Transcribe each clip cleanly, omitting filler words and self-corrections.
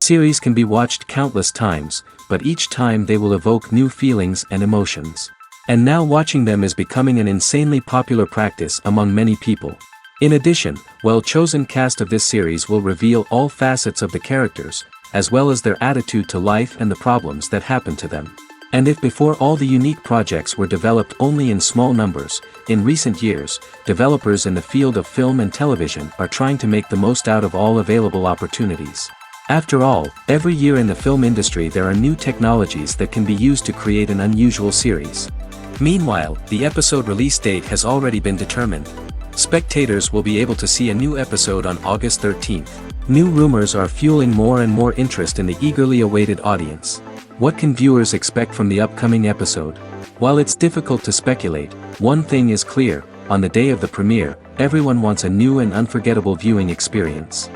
Series can be watched countless times, but each time they will evoke new feelings and emotions. And now watching them is becoming an insanely popular practice among many people. In addition, well-chosen cast of this series will reveal all facets of the characters, as well as their attitude to life and the problems that happen to them. And if before all the unique projects were developed only in small numbers, in recent years, developers in the field of film and television are trying to make the most out of all available opportunities. After all, every year in the film industry there are new technologies that can be used to create an unusual series. Meanwhile, the episode release date has already been determined. Spectators will be able to see a new episode on August 13th. New rumors are fueling more and more interest in the eagerly awaited audience. What can viewers expect from the upcoming episode? While it's difficult to speculate, one thing is clear: on the day of the premiere, everyone wants a new and unforgettable viewing experience.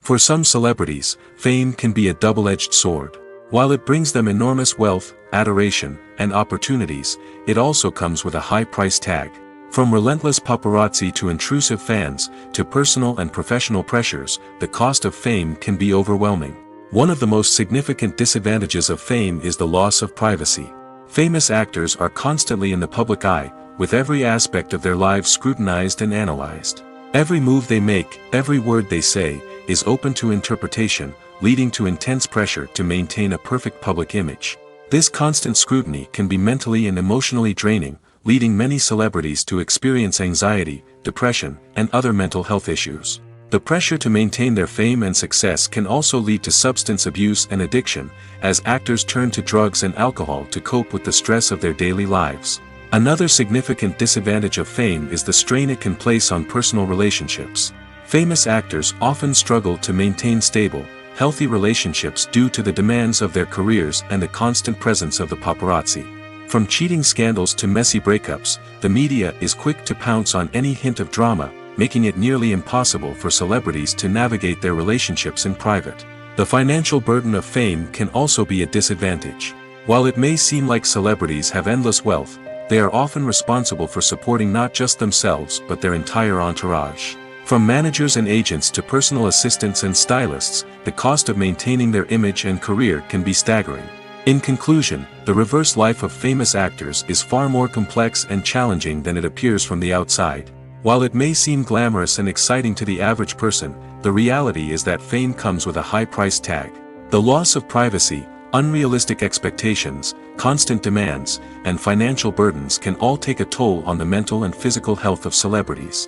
For some celebrities, fame can be a double-edged sword. While it brings them enormous wealth, adoration, and opportunities, it also comes with a high price tag. From relentless paparazzi to intrusive fans, to personal and professional pressures, the cost of fame can be overwhelming. One of the most significant disadvantages of fame is the loss of privacy. Famous actors are constantly in the public eye, with every aspect of their lives scrutinized and analyzed. Every move they make, every word they say, is open to interpretation, leading to intense pressure to maintain a perfect public image. This constant scrutiny can be mentally and emotionally draining, leading many celebrities to experience anxiety, depression, and other mental health issues. The pressure to maintain their fame and success can also lead to substance abuse and addiction, as actors turn to drugs and alcohol to cope with the stress of their daily lives. Another significant disadvantage of fame is the strain it can place on personal relationships. Famous actors often struggle to maintain stable, healthy relationships due to the demands of their careers and the constant presence of the paparazzi. From cheating scandals to messy breakups, the media is quick to pounce on any hint of drama, making it nearly impossible for celebrities to navigate their relationships in private. The financial burden of fame can also be a disadvantage. While it may seem like celebrities have endless wealth, they are often responsible for supporting not just themselves but their entire entourage. From managers and agents to personal assistants and stylists, the cost of maintaining their image and career can be staggering. In conclusion, the reverse life of famous actors is far more complex and challenging than it appears from the outside. While it may seem glamorous and exciting to the average person, the reality is that fame comes with a high price tag. The loss of privacy, unrealistic expectations, constant demands, and financial burdens can all take a toll on the mental and physical health of celebrities.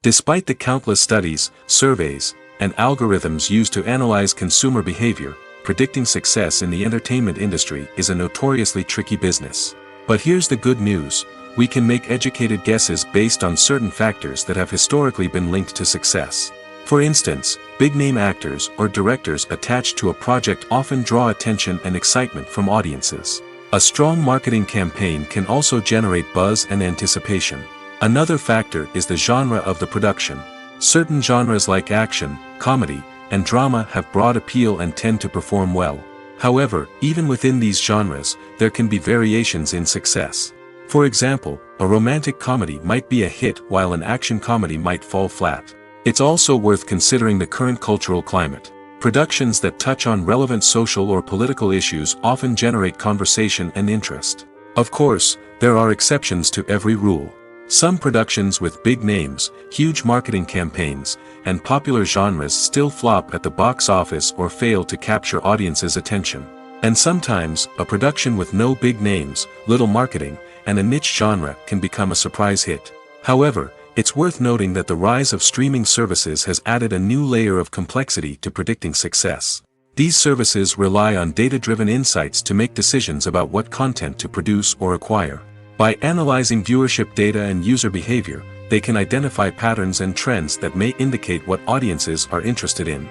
Despite the countless studies, surveys, and algorithms used to analyze consumer behavior, predicting success in the entertainment industry is a notoriously tricky business. But here's the good news: we can make educated guesses based on certain factors that have historically been linked to success. For instance, big-name actors or directors attached to a project often draw attention and excitement from audiences. A strong marketing campaign can also generate buzz and anticipation. Another factor is the genre of the production. Certain genres like action, comedy, and drama have broad appeal and tend to perform well. However, even within these genres, there can be variations in success. For example, a romantic comedy might be a hit while an action comedy might fall flat. It's also worth considering the current cultural climate. Productions that touch on relevant social or political issues often generate conversation and interest. Of course, there are exceptions to every rule. Some productions with big names, huge marketing campaigns, and popular genres still flop at the box office or fail to capture audiences' attention. And sometimes, a production with no big names, little marketing, and a niche genre can become a surprise hit. However, it's worth noting that the rise of streaming services has added a new layer of complexity to predicting success. These services rely on data-driven insights to make decisions about what content to produce or acquire. By analyzing viewership data and user behavior, they can identify patterns and trends that may indicate what audiences are interested in.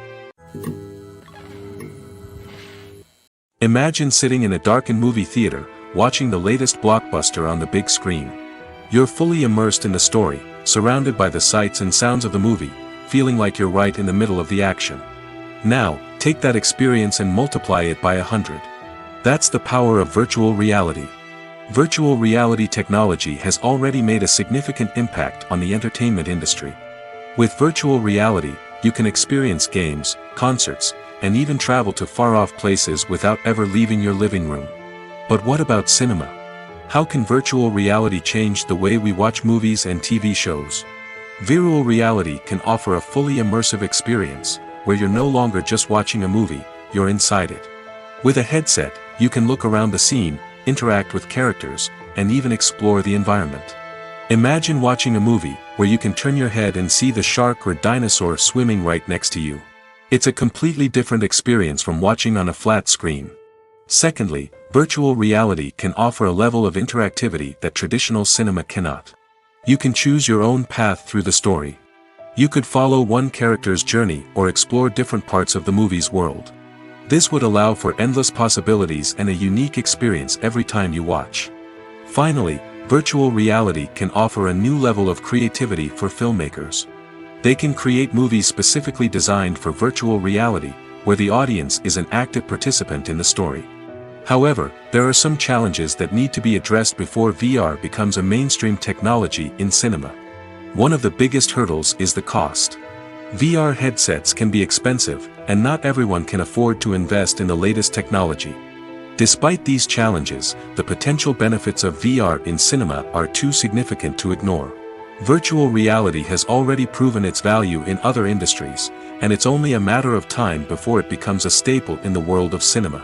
Imagine sitting in a darkened movie theater, watching the latest blockbuster on the big screen. You're fully immersed in the story, surrounded by the sights and sounds of the movie, feeling like you're right in the middle of the action. Now, take that experience and multiply it by 100. That's the power of virtual reality. Virtual reality technology has already made a significant impact on the entertainment industry. With virtual reality, you can experience games, concerts, and even travel to far-off places without ever leaving your living room. But what about cinema? How can virtual reality change the way we watch movies and TV shows? Virtual reality can offer a fully immersive experience, where you're no longer just watching a movie, you're inside it. With a headset, you can look around the scene, interact with characters, and even explore the environment. Imagine watching a movie, where you can turn your head and see the shark or dinosaur swimming right next to you. It's a completely different experience from watching on a flat screen. Secondly, virtual reality can offer a level of interactivity that traditional cinema cannot. You can choose your own path through the story. You could follow one character's journey or explore different parts of the movie's world. This would allow for endless possibilities and a unique experience every time you watch. Finally, virtual reality can offer a new level of creativity for filmmakers. They can create movies specifically designed for virtual reality, where the audience is an active participant in the story. However, there are some challenges that need to be addressed before VR becomes a mainstream technology in cinema. One of the biggest hurdles is the cost. VR headsets can be expensive, and not everyone can afford to invest in the latest technology. Despite these challenges, the potential benefits of VR in cinema are too significant to ignore. Virtual reality has already proven its value in other industries, and it's only a matter of time before it becomes a staple in the world of cinema.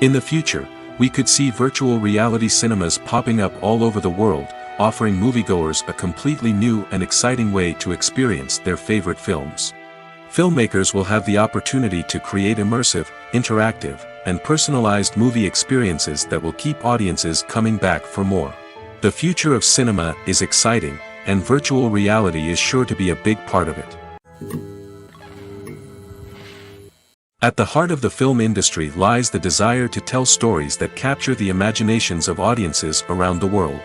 In the future, we could see virtual reality cinemas popping up all over the world, offering moviegoers a completely new and exciting way to experience their favorite films. Filmmakers will have the opportunity to create immersive, interactive, and personalized movie experiences that will keep audiences coming back for more. The future of cinema is exciting, and virtual reality is sure to be a big part of it. At the heart of the film industry lies the desire to tell stories that capture the imaginations of audiences around the world.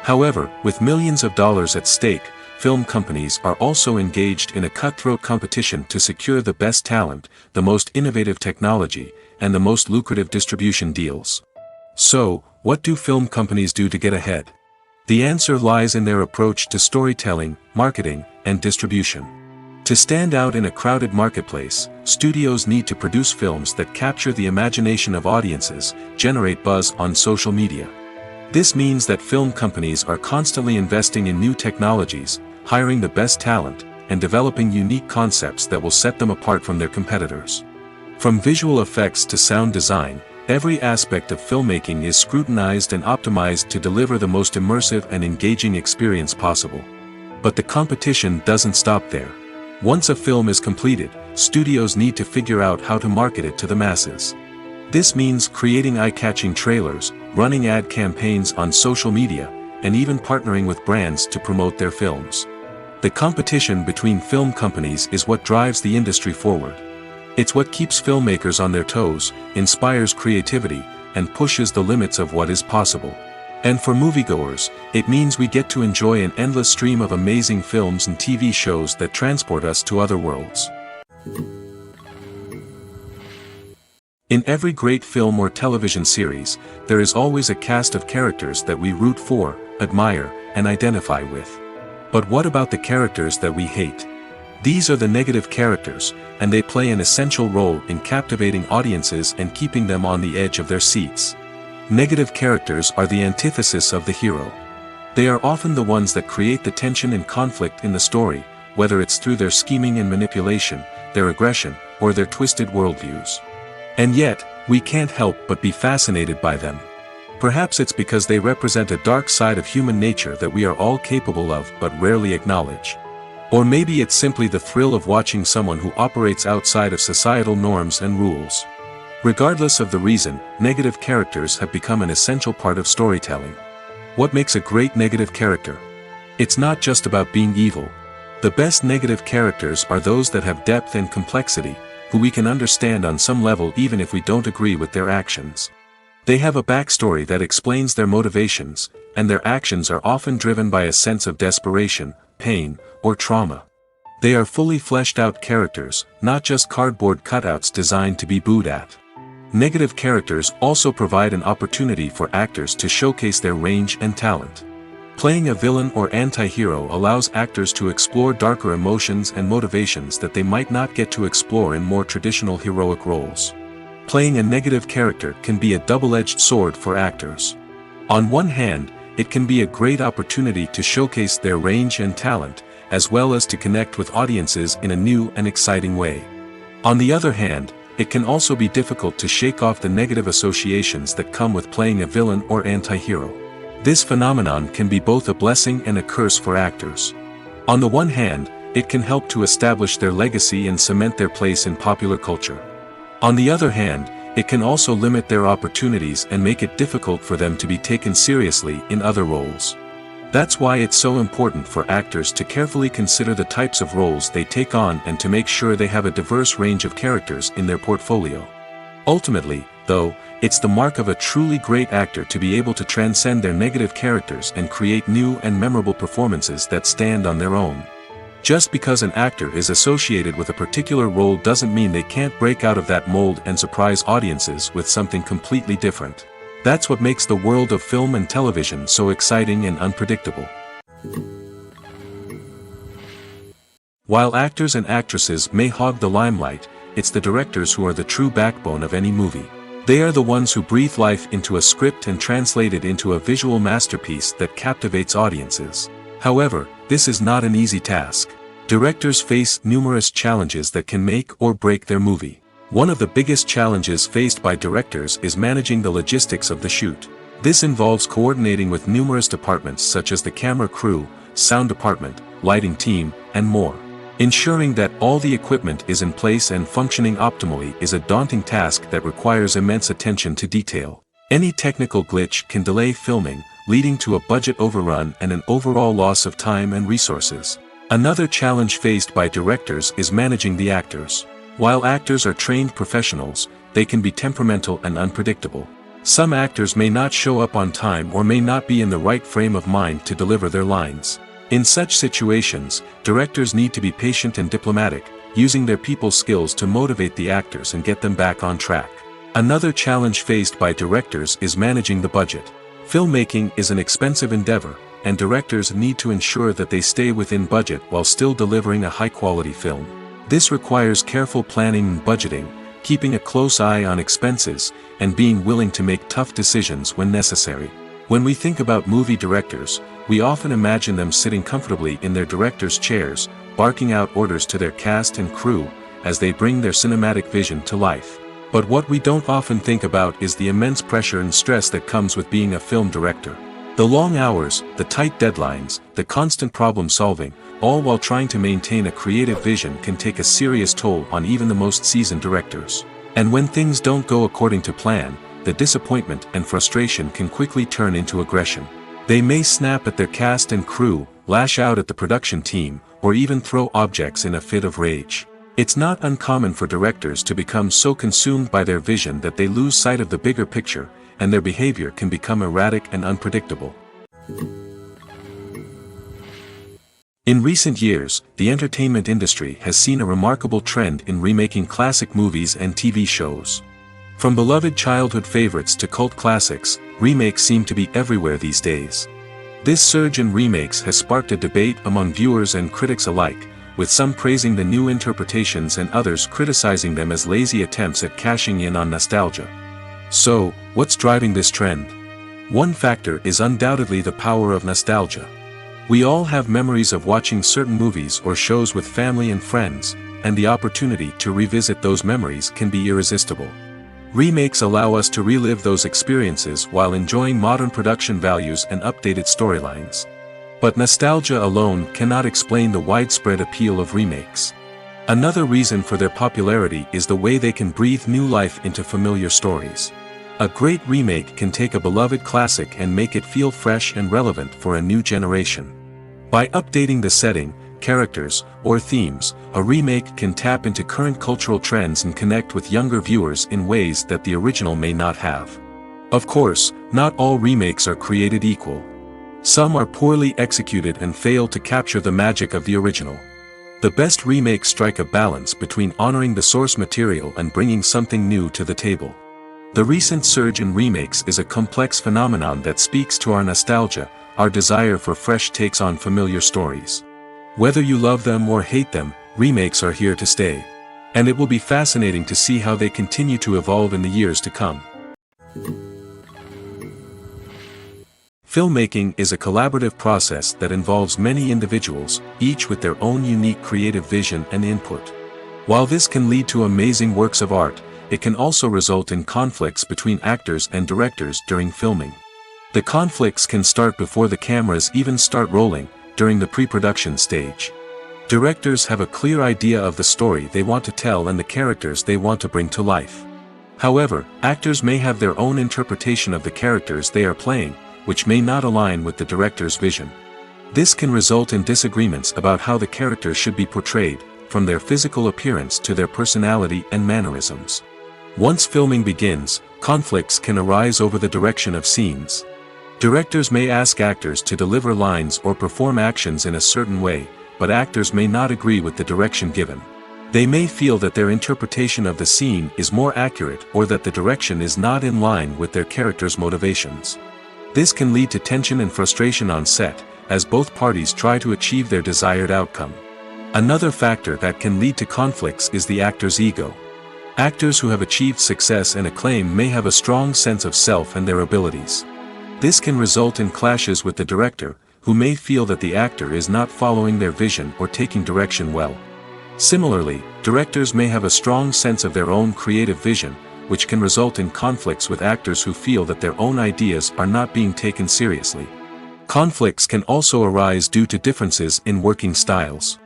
However, with millions of dollars at stake, film companies are also engaged in a cutthroat competition to secure the best talent, the most innovative technology, and the most lucrative distribution deals. So, what do film companies do to get ahead? The answer lies in their approach to storytelling, marketing, and distribution. To stand out in a crowded marketplace, studios need to produce films that capture the imagination of audiences, generate buzz on social media. This means that film companies are constantly investing in new technologies, hiring the best talent, and developing unique concepts that will set them apart from their competitors. From visual effects to sound design, every aspect of filmmaking is scrutinized and optimized to deliver the most immersive and engaging experience possible. But the competition doesn't stop there. Once a film is completed, studios need to figure out how to market it to the masses. This means creating eye-catching trailers, running ad campaigns on social media, and even partnering with brands to promote their films. The competition between film companies is what drives the industry forward. It's what keeps filmmakers on their toes, inspires creativity, and pushes the limits of what is possible. And for moviegoers, it means we get to enjoy an endless stream of amazing films and TV shows that transport us to other worlds. In every great film or television series, there is always a cast of characters that we root for, admire, and identify with. But what about the characters that we hate? These are the negative characters, and they play an essential role in captivating audiences and keeping them on the edge of their seats. Negative characters are the antithesis of the hero. They are often the ones that create the tension and conflict in the story, whether it's through their scheming and manipulation, their aggression, or their twisted worldviews. And yet, we can't help but be fascinated by them. Perhaps it's because they represent a dark side of human nature that we are all capable of but rarely acknowledge. Or maybe it's simply the thrill of watching someone who operates outside of societal norms and rules. Regardless of the reason, negative characters have become an essential part of storytelling. What makes a great negative character? It's not just about being evil. The best negative characters are those that have depth and complexity, who we can understand on some level even if we don't agree with their actions. They have a backstory that explains their motivations, and their actions are often driven by a sense of desperation, pain, or trauma. They are fully fleshed out characters, not just cardboard cutouts designed to be booed at. Negative characters also provide an opportunity for actors to showcase their range and talent. Playing a villain or anti-hero allows actors to explore darker emotions and motivations that they might not get to explore in more traditional heroic roles. Playing a negative character can be a double-edged sword for actors. On one hand, it can be a great opportunity to showcase their range and talent, as well as to connect with audiences in a new and exciting way. On the other hand, it can also be difficult to shake off the negative associations that come with playing a villain or anti-hero. This phenomenon can be both a blessing and a curse for actors. On the one hand, it can help to establish their legacy and cement their place in popular culture. On the other hand, it can also limit their opportunities and make it difficult for them to be taken seriously in other roles. That's why it's so important for actors to carefully consider the types of roles they take on and to make sure they have a diverse range of characters in their portfolio. Ultimately, though, it's the mark of a truly great actor to be able to transcend their negative characters and create new and memorable performances that stand on their own. Just because an actor is associated with a particular role doesn't mean they can't break out of that mold and surprise audiences with something completely different. That's what makes the world of film and television so exciting and unpredictable. While actors and actresses may hog the limelight, it's the directors who are the true backbone of any movie. They are the ones who breathe life into a script and translate it into a visual masterpiece that captivates audiences. However, this is not an easy task. Directors face numerous challenges that can make or break their movie. One of the biggest challenges faced by directors is managing the logistics of the shoot. This involves coordinating with numerous departments such as the camera crew, sound department, lighting team, and more. Ensuring that all the equipment is in place and functioning optimally is a daunting task that requires immense attention to detail. Any technical glitch can delay filming, leading to a budget overrun and an overall loss of time and resources. Another challenge faced by directors is managing the actors. While actors are trained professionals, they can be temperamental and unpredictable. Some actors may not show up on time or may not be in the right frame of mind to deliver their lines. In such situations, directors need to be patient and diplomatic, using their people skills to motivate the actors and get them back on track. Another challenge faced by directors is managing the budget. Filmmaking is an expensive endeavor, and directors need to ensure that they stay within budget while still delivering a high-quality film. This requires careful planning and budgeting, keeping a close eye on expenses, and being willing to make tough decisions when necessary. When we think about movie directors, we often imagine them sitting comfortably in their director's chairs, barking out orders to their cast and crew, as they bring their cinematic vision to life. But what we don't often think about is the immense pressure and stress that comes with being a film director. The long hours, the tight deadlines, the constant problem solving, all while trying to maintain a creative vision can take a serious toll on even the most seasoned directors. And when things don't go according to plan, the disappointment and frustration can quickly turn into aggression. They may snap at their cast and crew, lash out at the production team, or even throw objects in a fit of rage. It's not uncommon for directors to become so consumed by their vision that they lose sight of the bigger picture, and their behavior can become erratic and unpredictable. In recent years, the entertainment industry has seen a remarkable trend in remaking classic movies and TV shows. From beloved childhood favorites to cult classics, remakes seem to be everywhere these days. This surge in remakes has sparked a debate among viewers and critics alike, with some praising the new interpretations and others criticizing them as lazy attempts at cashing in on nostalgia. So, what's driving this trend? One factor is undoubtedly the power of nostalgia. We all have memories of watching certain movies or shows with family and friends, and the opportunity to revisit those memories can be irresistible. Remakes allow us to relive those experiences while enjoying modern production values and updated storylines. But nostalgia alone cannot explain the widespread appeal of remakes. Another reason for their popularity is the way they can breathe new life into familiar stories. A great remake can take a beloved classic and make it feel fresh and relevant for a new generation. By updating the setting, characters, or themes, a remake can tap into current cultural trends and connect with younger viewers in ways that the original may not have. Of course, not all remakes are created equal. Some are poorly executed and fail to capture the magic of the original. The best remakes strike a balance between honoring the source material and bringing something new to the table. The recent surge in remakes is a complex phenomenon that speaks to our nostalgia, our desire for fresh takes on familiar stories. Whether you love them or hate them, remakes are here to stay. And it will be fascinating to see how they continue to evolve in the years to come. Filmmaking is a collaborative process that involves many individuals, each with their own unique creative vision and input. While this can lead to amazing works of art, it can also result in conflicts between actors and directors during filming. The conflicts can start before the cameras even start rolling, during the pre-production stage. Directors have a clear idea of the story they want to tell and the characters they want to bring to life. However, actors may have their own interpretation of the characters they are playing, which may not align with the director's vision. This can result in disagreements about how the character should be portrayed, from their physical appearance to their personality and mannerisms. Once filming begins, conflicts can arise over the direction of scenes. Directors may ask actors to deliver lines or perform actions in a certain way, but actors may not agree with the direction given. They may feel that their interpretation of the scene is more accurate or that the direction is not in line with their character's motivations. This can lead to tension and frustration on set, as both parties try to achieve their desired outcome. Another factor that can lead to conflicts is the actor's ego. Actors who have achieved success and acclaim may have a strong sense of self and their abilities. This can result in clashes with the director, who may feel that the actor is not following their vision or taking direction well. Similarly, directors may have a strong sense of their own creative vision, which can result in conflicts with actors who feel that their own ideas are not being taken seriously. Conflicts can also arise due to differences in working styles.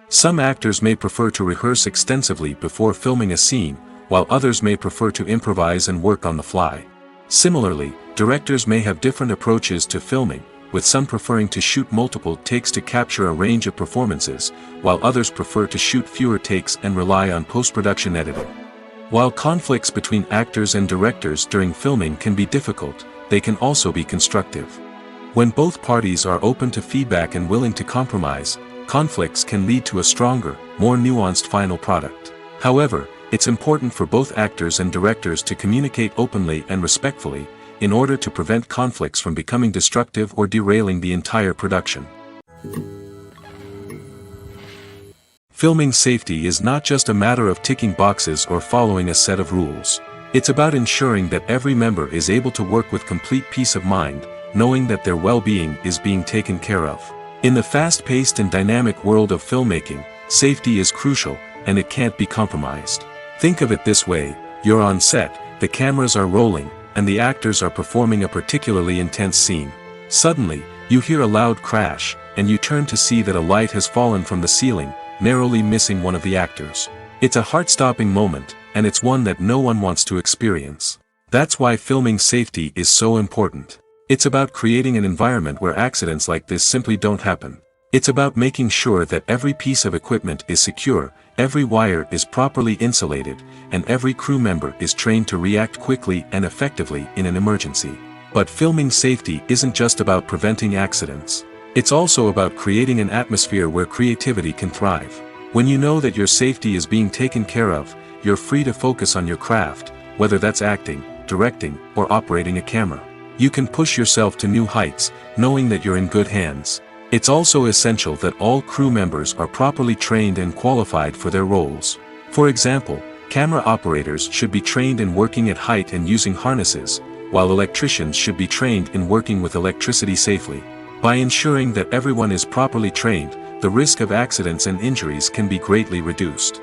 Some actors may prefer to rehearse extensively before filming a scene, while others may prefer to improvise and work on the fly. Similarly, directors may have different approaches to filming, with some preferring to shoot multiple takes to capture a range of performances, while others prefer to shoot fewer takes and rely on post-production editing. While conflicts between actors and directors during filming can be difficult, they can also be constructive. When both parties are open to feedback and willing to compromise, conflicts can lead to a stronger, more nuanced final product. However, it's important for both actors and directors to communicate openly and respectfully, in order to prevent conflicts from becoming destructive or derailing the entire production. Filming safety is not just a matter of ticking boxes or following a set of rules. It's about ensuring that every member is able to work with complete peace of mind, knowing that their well-being is being taken care of. In the fast-paced and dynamic world of filmmaking, safety is crucial, and it can't be compromised. Think of it this way: you're on set, the cameras are rolling, and the actors are performing a particularly intense scene. Suddenly, you hear a loud crash, and you turn to see that a light has fallen from the ceiling, narrowly missing one of the actors. It's a heart-stopping moment, and it's one that no one wants to experience. That's why filming safety is so important. It's about creating an environment where accidents like this simply don't happen. It's about making sure that every piece of equipment is secure, every wire is properly insulated, and every crew member is trained to react quickly and effectively in an emergency. But filming safety isn't just about preventing accidents. It's also about creating an atmosphere where creativity can thrive. When you know that your safety is being taken care of, you're free to focus on your craft, whether that's acting, directing, or operating a camera. You can push yourself to new heights, knowing that you're in good hands. It's also essential that all crew members are properly trained and qualified for their roles. For example, camera operators should be trained in working at height and using harnesses, while electricians should be trained in working with electricity safely. By ensuring that everyone is properly trained, the risk of accidents and injuries can be greatly reduced.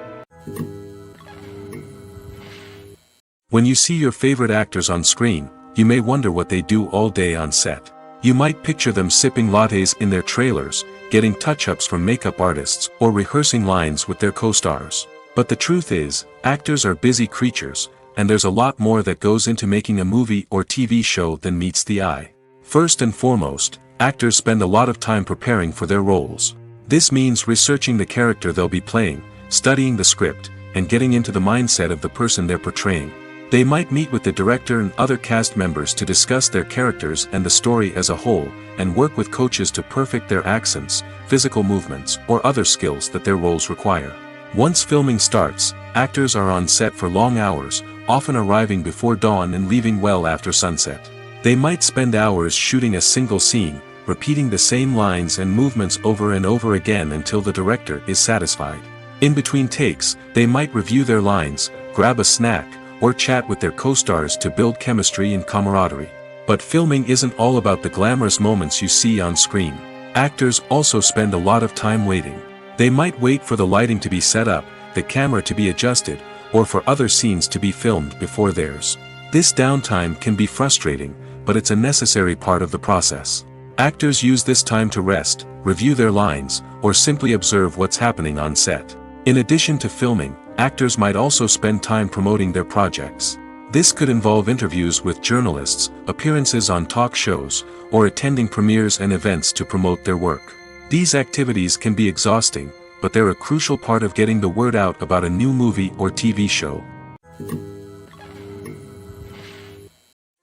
When you see your favorite actors on screen, you may wonder what they do all day on set. You might picture them sipping lattes in their trailers, getting touch-ups from makeup artists, or rehearsing lines with their co-stars. But the truth is, actors are busy creatures, and there's a lot more that goes into making a movie or TV show than meets the eye. First and foremost, actors spend a lot of time preparing for their roles. This means researching the character they'll be playing, studying the script, and getting into the mindset of the person they're portraying. They might meet with the director and other cast members to discuss their characters and the story as a whole, and work with coaches to perfect their accents, physical movements, or other skills that their roles require. Once filming starts, actors are on set for long hours, often arriving before dawn and leaving well after sunset. They might spend hours shooting a single scene, repeating the same lines and movements over and over again until the director is satisfied. In between takes, they might review their lines, grab a snack, or chat with their co-stars to build chemistry and camaraderie. But filming isn't all about the glamorous moments you see on screen. Actors also spend a lot of time waiting. They might wait for the lighting to be set up, the camera to be adjusted, or for other scenes to be filmed before theirs. This downtime can be frustrating, but it's a necessary part of the process. Actors use this time to rest, review their lines, or simply observe what's happening on set. In addition to filming, actors might also spend time promoting their projects. This could involve interviews with journalists, appearances on talk shows, or attending premieres and events to promote their work. These activities can be exhausting, but they're a crucial part of getting the word out about a new movie or TV show.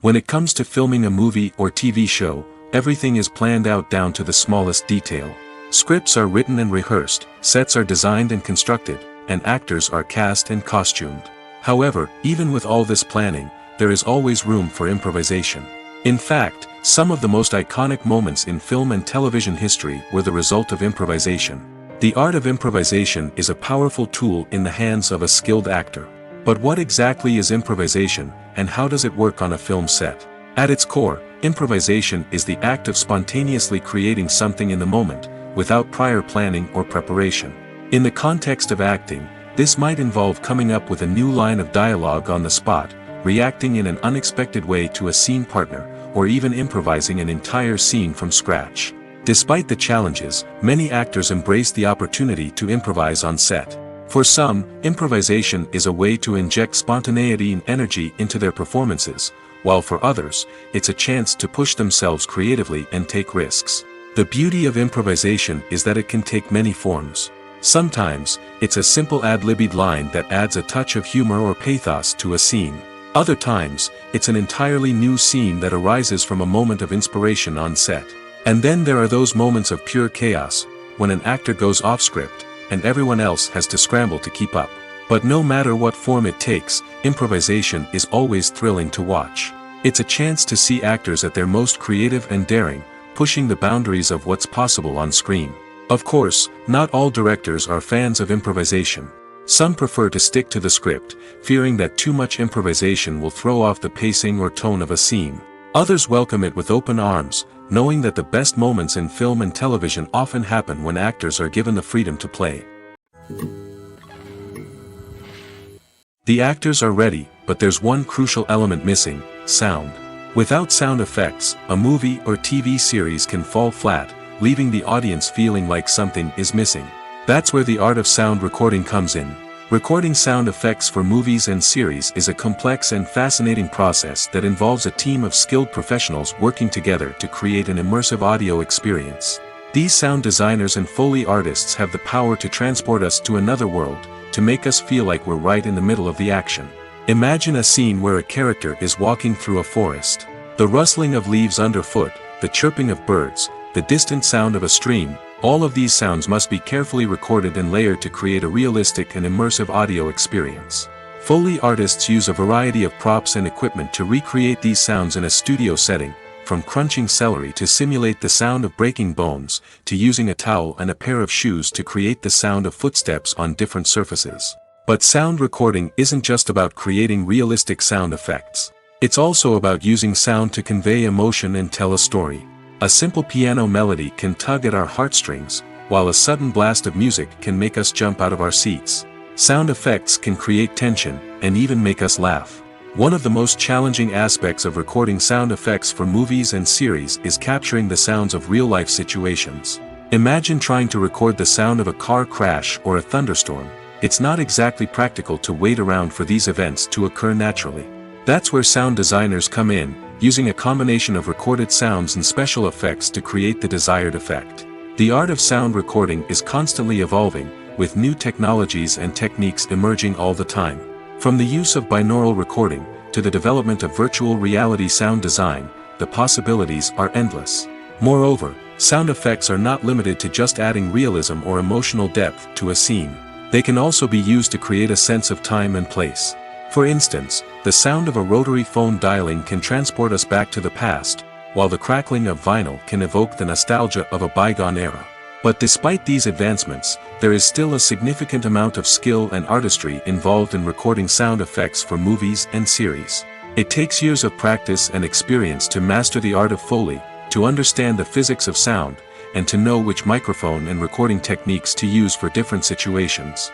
When it comes to filming a movie or TV show, everything is planned out down to the smallest detail. Scripts are written and rehearsed, sets are designed and constructed, and actors are cast and costumed. However, even with all this planning, there is always room for improvisation. In fact, some of the most iconic moments in film and television history were the result of improvisation. The art of improvisation is a powerful tool in the hands of a skilled actor. But what exactly is improvisation, and how does it work on a film set? At its core, improvisation is the act of spontaneously creating something in the moment, without prior planning or preparation. In the context of acting, this might involve coming up with a new line of dialogue on the spot, reacting in an unexpected way to a scene partner, or even improvising an entire scene from scratch. Despite the challenges, many actors embrace the opportunity to improvise on set. For some, improvisation is a way to inject spontaneity and energy into their performances, while for others, it's a chance to push themselves creatively and take risks. The beauty of improvisation is that it can take many forms. Sometimes, it's a simple ad-libbed line that adds a touch of humor or pathos to a scene. Other times, it's an entirely new scene that arises from a moment of inspiration on set. And then there are those moments of pure chaos, when an actor goes off script, and everyone else has to scramble to keep up. But no matter what form it takes, improvisation is always thrilling to watch. It's a chance to see actors at their most creative and daring, pushing the boundaries of what's possible on screen. Of course, not all directors are fans of improvisation. Some prefer to stick to the script, fearing that too much improvisation will throw off the pacing or tone of a scene. Others welcome it with open arms, knowing that the best moments in film and television often happen when actors are given the freedom to play. The actors are ready, but there's one crucial element missing: sound. Without sound effects, a movie or TV series can fall flat, leaving the audience feeling like something is missing. That's where the art of sound recording comes in. Recording sound effects for movies and series is a complex and fascinating process that involves a team of skilled professionals working together to create an immersive audio experience. These sound designers and Foley artists have the power to transport us to another world, to make us feel like we're right in the middle of the action. Imagine a scene where a character is walking through a forest. The rustling of leaves underfoot, the chirping of birds, the distant sound of a stream, all of these sounds must be carefully recorded and layered to create a realistic and immersive audio experience. Foley artists use a variety of props and equipment to recreate these sounds in a studio setting, from crunching celery to simulate the sound of breaking bones, to using a towel and a pair of shoes to create the sound of footsteps on different surfaces. But sound recording isn't just about creating realistic sound effects. It's also about using sound to convey emotion and tell a story. A simple piano melody can tug at our heartstrings, while a sudden blast of music can make us jump out of our seats. Sound effects can create tension, and even make us laugh. One of the most challenging aspects of recording sound effects for movies and series is capturing the sounds of real-life situations. Imagine trying to record the sound of a car crash or a thunderstorm. It's not exactly practical to wait around for these events to occur naturally. That's where sound designers come in, using a combination of recorded sounds and special effects to create the desired effect. The art of sound recording is constantly evolving, with new technologies and techniques emerging all the time. From the use of binaural recording, to the development of virtual reality sound design, the possibilities are endless. Moreover, sound effects are not limited to just adding realism or emotional depth to a scene. They can also be used to create a sense of time and place. For instance, the sound of a rotary phone dialing can transport us back to the past, while the crackling of vinyl can evoke the nostalgia of a bygone era. But despite these advancements, there is still a significant amount of skill and artistry involved in recording sound effects for movies and series. It takes years of practice and experience to master the art of Foley, to understand the physics of sound, and to know which microphone and recording techniques to use for different situations.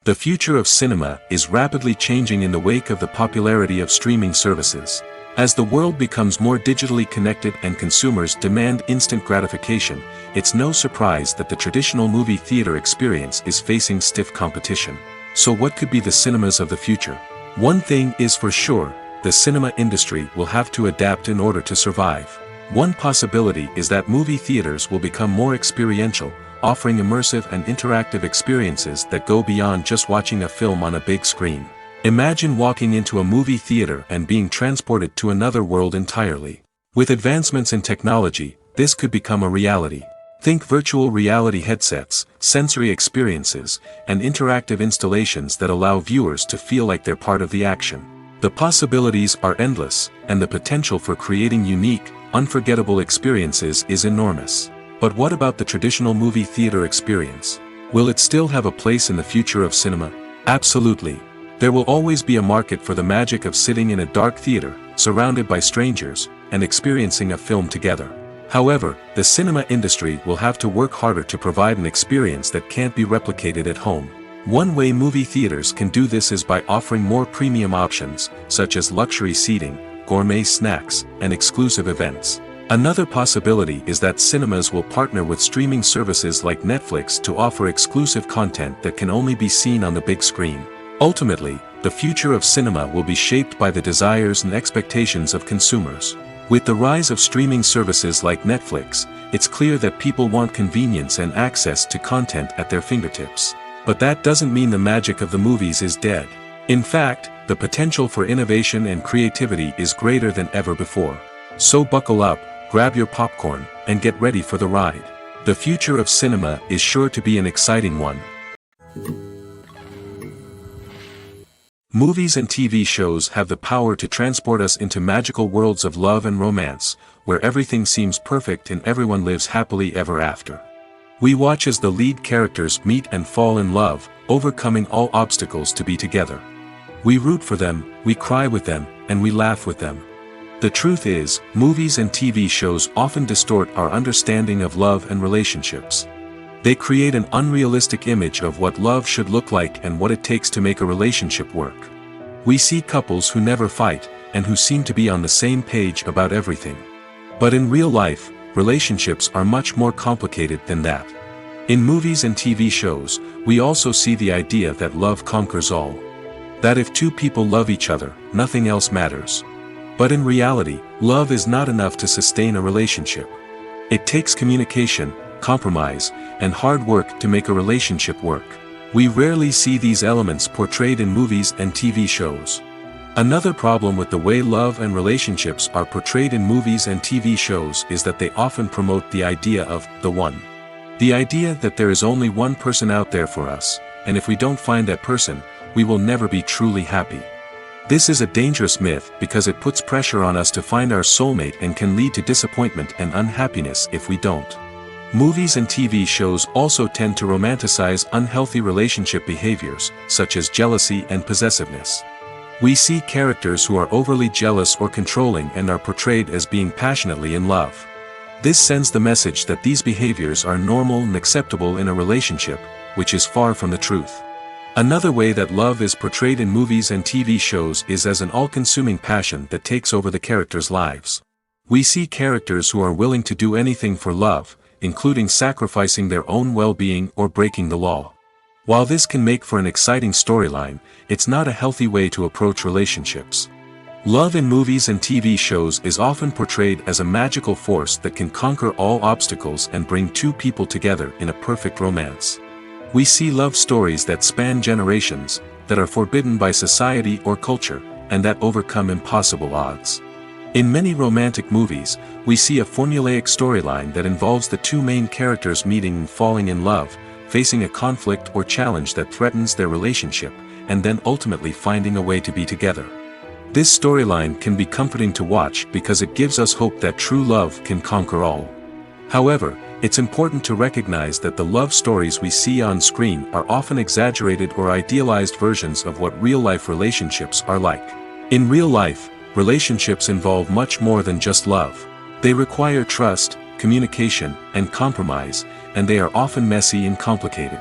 The future of cinema is rapidly changing in the wake of the popularity of streaming services. As the world becomes more digitally connected and consumers demand instant gratification, it's no surprise that the traditional movie theater experience is facing stiff competition. So what could be the cinemas of the future? One thing is for sure, the cinema industry will have to adapt in order to survive. One possibility is that movie theaters will become more experiential, offering immersive and interactive experiences that go beyond just watching a film on a big screen. Imagine walking into a movie theater and being transported to another world entirely. With advancements in technology, this could become a reality. Think virtual reality headsets, sensory experiences, and interactive installations that allow viewers to feel like they're part of the action. The possibilities are endless, and the potential for creating unique, unforgettable experiences is enormous. But what about the traditional movie theater experience? Will it still have a place in the future of cinema? Absolutely. There will always be a market for the magic of sitting in a dark theater, surrounded by strangers, and experiencing a film together. However, the cinema industry will have to work harder to provide an experience that can't be replicated at home. One way movie theaters can do this is by offering more premium options, such as luxury seating, gourmet snacks, and exclusive events. Another possibility is that cinemas will partner with streaming services like Netflix to offer exclusive content that can only be seen on the big screen. Ultimately, the future of cinema will be shaped by the desires and expectations of consumers. With the rise of streaming services like Netflix, it's clear that people want convenience and access to content at their fingertips. But that doesn't mean the magic of the movies is dead. In fact, the potential for innovation and creativity is greater than ever before. So buckle up, grab your popcorn, and get ready for the ride. The future of cinema is sure to be an exciting one. Movies and TV shows have the power to transport us into magical worlds of love and romance, where everything seems perfect and everyone lives happily ever after. We watch as the lead characters meet and fall in love, overcoming all obstacles to be together. We root for them, we cry with them, and we laugh with them. The truth is, movies and TV shows often distort our understanding of love and relationships. They create an unrealistic image of what love should look like and what it takes to make a relationship work. We see couples who never fight, and who seem to be on the same page about everything. But in real life, relationships are much more complicated than that. In movies and TV shows, we also see the idea that love conquers all. That if two people love each other, nothing else matters. But in reality, love is not enough to sustain a relationship. It takes communication, compromise, and hard work to make a relationship work. We rarely see these elements portrayed in movies and TV shows. Another problem with the way love and relationships are portrayed in movies and TV shows is that they often promote the idea of the one. The idea that there is only one person out there for us, and if we don't find that person, we will never be truly happy. This is a dangerous myth because it puts pressure on us to find our soulmate and can lead to disappointment and unhappiness if we don't. Movies and TV shows also tend to romanticize unhealthy relationship behaviors, such as jealousy and possessiveness. We see characters who are overly jealous or controlling and are portrayed as being passionately in love. This sends the message that these behaviors are normal and acceptable in a relationship, which is far from the truth. Another way that love is portrayed in movies and TV shows is as an all-consuming passion that takes over the characters' lives. We see characters who are willing to do anything for love, including sacrificing their own well-being or breaking the law. While this can make for an exciting storyline, it's not a healthy way to approach relationships. Love in movies and TV shows is often portrayed as a magical force that can conquer all obstacles and bring two people together in a perfect romance. We see love stories that span generations, that are forbidden by society or culture, and that overcome impossible odds. In many romantic movies, we see a formulaic storyline that involves the two main characters meeting and falling in love, facing a conflict or challenge that threatens their relationship, and then ultimately finding a way to be together. This storyline can be comforting to watch because it gives us hope that true love can conquer all. However, it's important to recognize that the love stories we see on screen are often exaggerated or idealized versions of what real-life relationships are like. In real life, relationships involve much more than just love. They require trust, communication, and compromise, and they are often messy and complicated.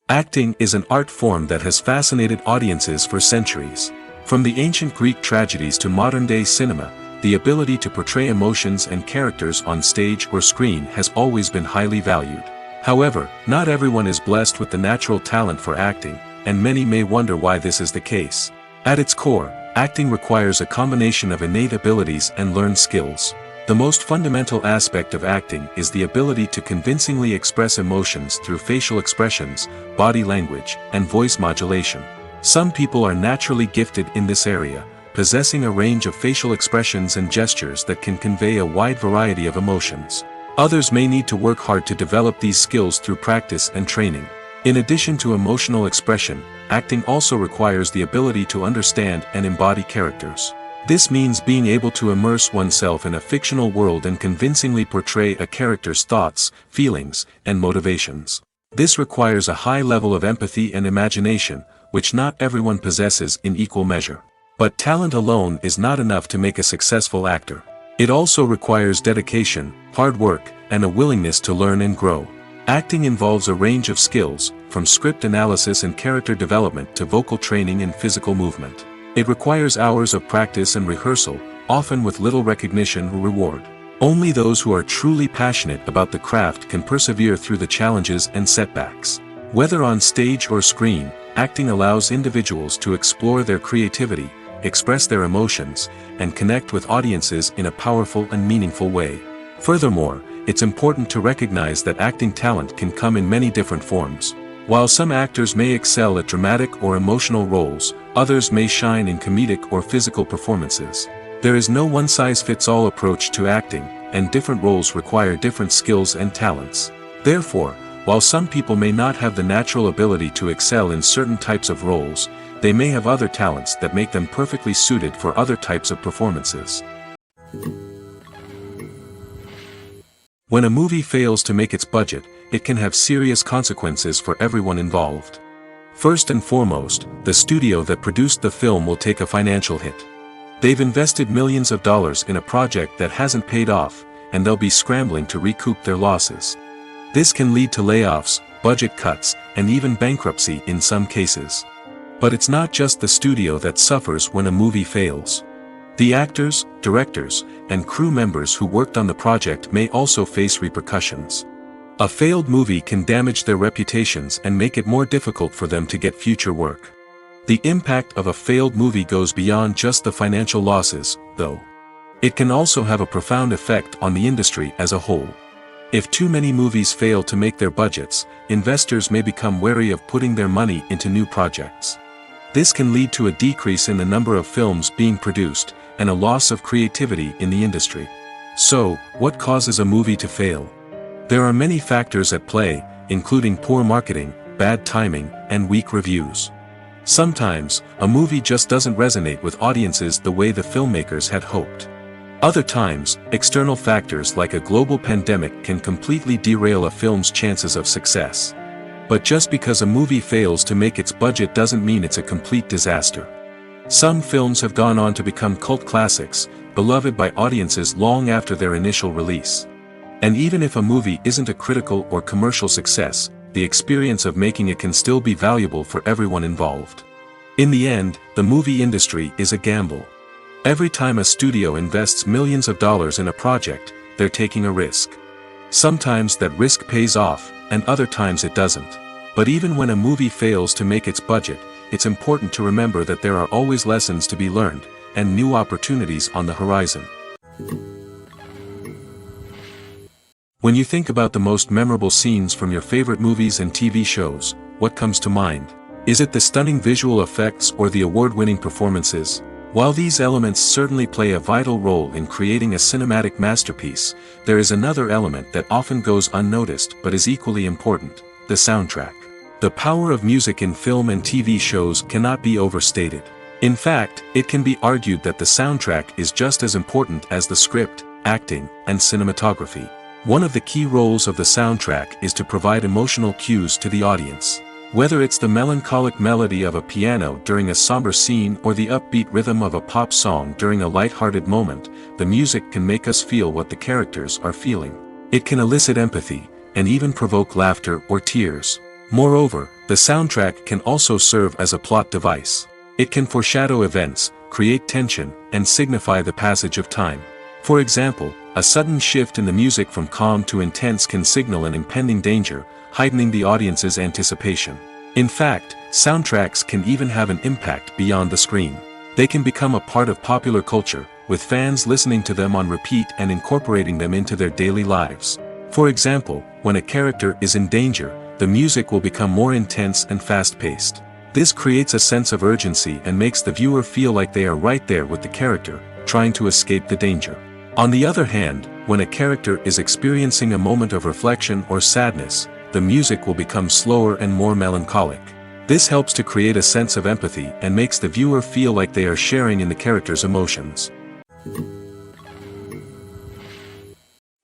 Acting is an art form that has fascinated audiences for centuries. From the ancient Greek tragedies to modern-day cinema, the ability to portray emotions and characters on stage or screen has always been highly valued. However, not everyone is blessed with the natural talent for acting, and many may wonder why this is the case. At its core, acting requires a combination of innate abilities and learned skills. The most fundamental aspect of acting is the ability to convincingly express emotions through facial expressions, body language, and voice modulation. Some people are naturally gifted in this area, possessing a range of facial expressions and gestures that can convey a wide variety of emotions. Others may need to work hard to develop these skills through practice and training. In addition to emotional expression, acting also requires the ability to understand and embody characters. This means being able to immerse oneself in a fictional world and convincingly portray a character's thoughts, feelings, and motivations. This requires a high level of empathy and imagination, which not everyone possesses in equal measure. But talent alone is not enough to make a successful actor. It also requires dedication, hard work, and a willingness to learn and grow. Acting involves a range of skills, from script analysis and character development to vocal training and physical movement. It requires hours of practice and rehearsal, often with little recognition or reward. Only those who are truly passionate about the craft can persevere through the challenges and setbacks. Whether on stage or screen, acting allows individuals to explore their creativity, express their emotions, and connect with audiences in a powerful and meaningful way. Furthermore, it's important to recognize that acting talent can come in many different forms. While some actors may excel at dramatic or emotional roles, others may shine in comedic or physical performances. There is no one-size-fits-all approach to acting, and different roles require different skills and talents. Therefore, while some people may not have the natural ability to excel in certain types of roles, they may have other talents that make them perfectly suited for other types of performances. When a movie fails to make its budget, it can have serious consequences for everyone involved. First and foremost, the studio that produced the film will take a financial hit. They've invested millions of dollars in a project that hasn't paid off, and they'll be scrambling to recoup their losses. This can lead to layoffs, budget cuts, and even bankruptcy in some cases. But it's not just the studio that suffers when a movie fails. The actors, directors, and crew members who worked on the project may also face repercussions. A failed movie can damage their reputations and make it more difficult for them to get future work. The impact of a failed movie goes beyond just the financial losses, though. It can also have a profound effect on the industry as a whole. If too many movies fail to make their budgets, investors may become wary of putting their money into new projects. This can lead to a decrease in the number of films being produced, and a loss of creativity in the industry. So, what causes a movie to fail? There are many factors at play, including poor marketing, bad timing, and weak reviews. Sometimes, a movie just doesn't resonate with audiences the way the filmmakers had hoped. Other times, external factors like a global pandemic can completely derail a film's chances of success. But just because a movie fails to make its budget doesn't mean it's a complete disaster. Some films have gone on to become cult classics, beloved by audiences long after their initial release. And even if a movie isn't a critical or commercial success, the experience of making it can still be valuable for everyone involved. In the end, the movie industry is a gamble. Every time a studio invests millions of dollars in a project, they're taking a risk. Sometimes that risk pays off, and other times it doesn't. But even when a movie fails to make its budget, it's important to remember that there are always lessons to be learned, and new opportunities on the horizon. When you think about the most memorable scenes from your favorite movies and TV shows, what comes to mind? Is it the stunning visual effects or the award-winning performances? While these elements certainly play a vital role in creating a cinematic masterpiece, there is another element that often goes unnoticed but is equally important: the soundtrack. The power of music in film and TV shows cannot be overstated. In fact, it can be argued that the soundtrack is just as important as the script, acting, and cinematography. One of the key roles of the soundtrack is to provide emotional cues to the audience. Whether it's the melancholic melody of a piano during a somber scene or the upbeat rhythm of a pop song during a light-hearted moment, the music can make us feel what the characters are feeling. It can elicit empathy, and even provoke laughter or tears. Moreover, the soundtrack can also serve as a plot device. It can foreshadow events, create tension, and signify the passage of time. For example, a sudden shift in the music from calm to intense can signal an impending danger, heightening the audience's anticipation. In fact, soundtracks can even have an impact beyond the screen. They can become a part of popular culture, with fans listening to them on repeat and incorporating them into their daily lives. For example, when a character is in danger, the music will become more intense and fast-paced. This creates a sense of urgency and makes the viewer feel like they are right there with the character, trying to escape the danger. On the other hand, when a character is experiencing a moment of reflection or sadness, the music will become slower and more melancholic. This helps to create a sense of empathy and makes the viewer feel like they are sharing in the character's emotions.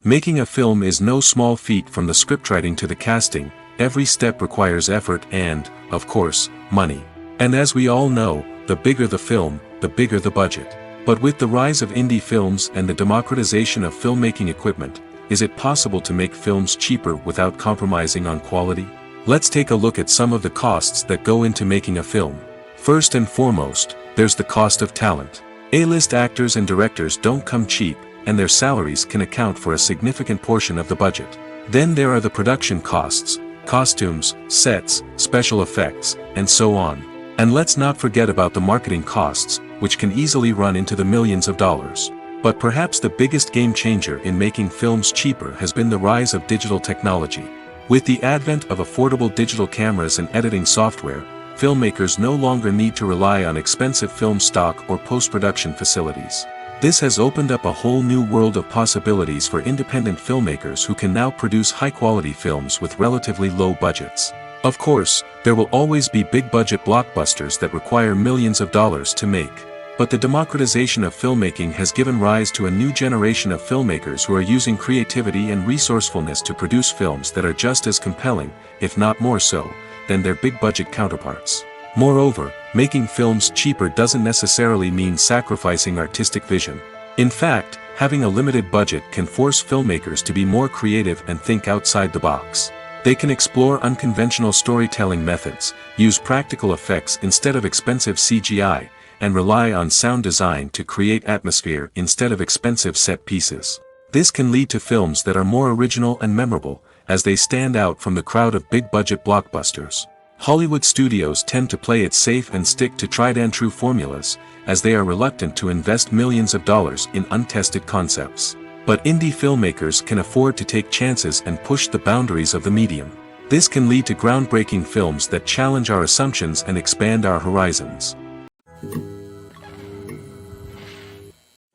Making a film is no small feat. From the scriptwriting to the casting, every step requires effort and, of course, money. And as we all know, the bigger the film, the bigger the budget. But with the rise of indie films and the democratization of filmmaking equipment, is it possible to make films cheaper without compromising on quality? Let's take a look at some of the costs that go into making a film. First and foremost, there's the cost of talent. A-list actors and directors don't come cheap, and their salaries can account for a significant portion of the budget. Then there are the production costs: costumes, sets, special effects, and so on. And let's not forget about the marketing costs, which can easily run into the millions of dollars. But perhaps the biggest game changer in making films cheaper has been the rise of digital technology. With the advent of affordable digital cameras and editing software, filmmakers no longer need to rely on expensive film stock or post-production facilities. This has opened up a whole new world of possibilities for independent filmmakers who can now produce high-quality films with relatively low budgets. Of course, there will always be big-budget blockbusters that require millions of dollars to make. But the democratization of filmmaking has given rise to a new generation of filmmakers who are using creativity and resourcefulness to produce films that are just as compelling, if not more so, than their big-budget counterparts. Moreover, making films cheaper doesn't necessarily mean sacrificing artistic vision. In fact, having a limited budget can force filmmakers to be more creative and think outside the box. They can explore unconventional storytelling methods, use practical effects instead of expensive CGI, and rely on sound design to create atmosphere instead of expensive set pieces. This can lead to films that are more original and memorable, as they stand out from the crowd of big-budget blockbusters. Hollywood studios tend to play it safe and stick to tried-and-true formulas, as they are reluctant to invest millions of dollars in untested concepts. But indie filmmakers can afford to take chances and push the boundaries of the medium. This can lead to groundbreaking films that challenge our assumptions and expand our horizons.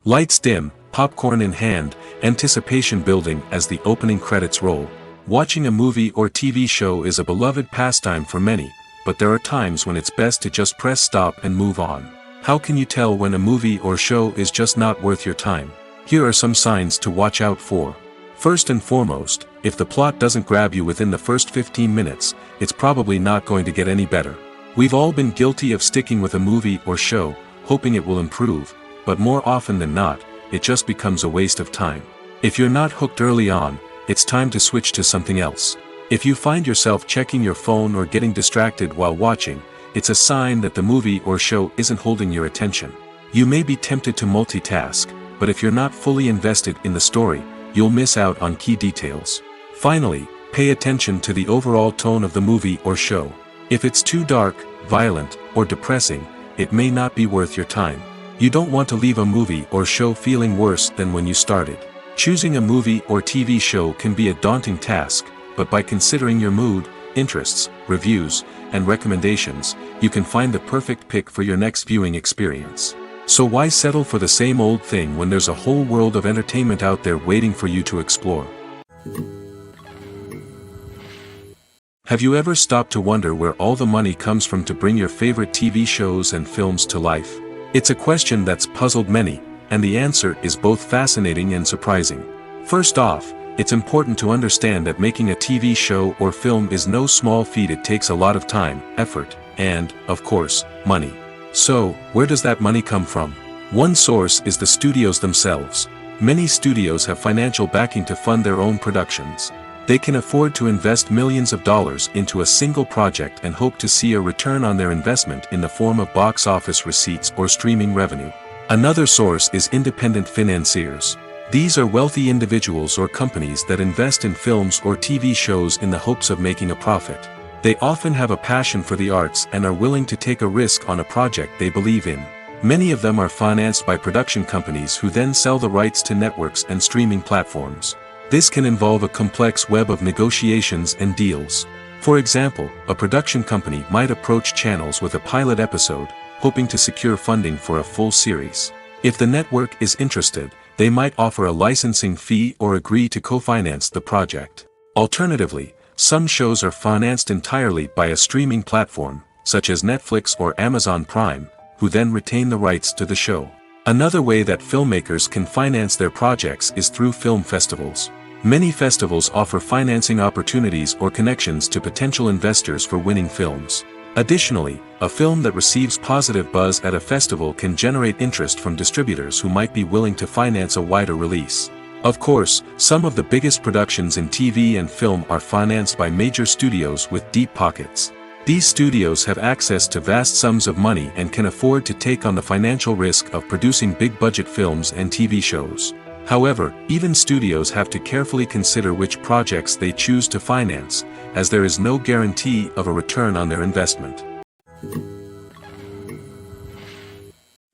Lights dim, popcorn in hand, anticipation building as the opening credits roll. Watching a movie or TV show is a beloved pastime for many, but there are times when it's best to just press stop and move on. How can you tell when a movie or show is just not worth your time? Here are some signs to watch out for. First and foremost, if the plot doesn't grab you within the first 15 minutes, it's probably not going to get any better. We've all been guilty of sticking with a movie or show, hoping it will improve, but more often than not, it just becomes a waste of time. If you're not hooked early on, it's time to switch to something else. If you find yourself checking your phone or getting distracted while watching, it's a sign that the movie or show isn't holding your attention. You may be tempted to multitask, but if you're not fully invested in the story, you'll miss out on key details. Finally, pay attention to the overall tone of the movie or show. If it's too dark, violent, or depressing, it may not be worth your time. You don't want to leave a movie or show feeling worse than when you started. Choosing a movie or TV show can be a daunting task, but by considering your mood, interests, reviews, and recommendations, you can find the perfect pick for your next viewing experience. So why settle for the same old thing when there's a whole world of entertainment out there waiting for you to explore? Have you ever stopped to wonder where all the money comes from to bring your favorite TV shows and films to life? It's a question that's puzzled many, and the answer is both fascinating and surprising. First off, it's important to understand that making a TV show or film is no small feat. It takes a lot of time, effort, and, of course, money. So, where does that money come from? One source is the studios themselves. Many studios have financial backing to fund their own productions. They can afford to invest millions of dollars into a single project and hope to see a return on their investment in the form of box office receipts or streaming revenue. Another source is independent financiers. These are wealthy individuals or companies that invest in films or TV shows in the hopes of making a profit. They often have a passion for the arts and are willing to take a risk on a project they believe in. Many of them are financed by production companies who then sell the rights to networks and streaming platforms. This can involve a complex web of negotiations and deals. For example, a production company might approach channels with a pilot episode, hoping to secure funding for a full series. If the network is interested, they might offer a licensing fee or agree to co-finance the project. Alternatively, some shows are financed entirely by a streaming platform, such as Netflix or Amazon Prime, who then retain the rights to the show. Another way that filmmakers can finance their projects is through film festivals. Many festivals offer financing opportunities or connections to potential investors for winning films. Additionally, a film that receives positive buzz at a festival can generate interest from distributors who might be willing to finance a wider release. Of course, some of the biggest productions in TV and film are financed by major studios with deep pockets. These studios have access to vast sums of money and can afford to take on the financial risk of producing big-budget films and TV shows. However, even studios have to carefully consider which projects they choose to finance, as there is no guarantee of a return on their investment.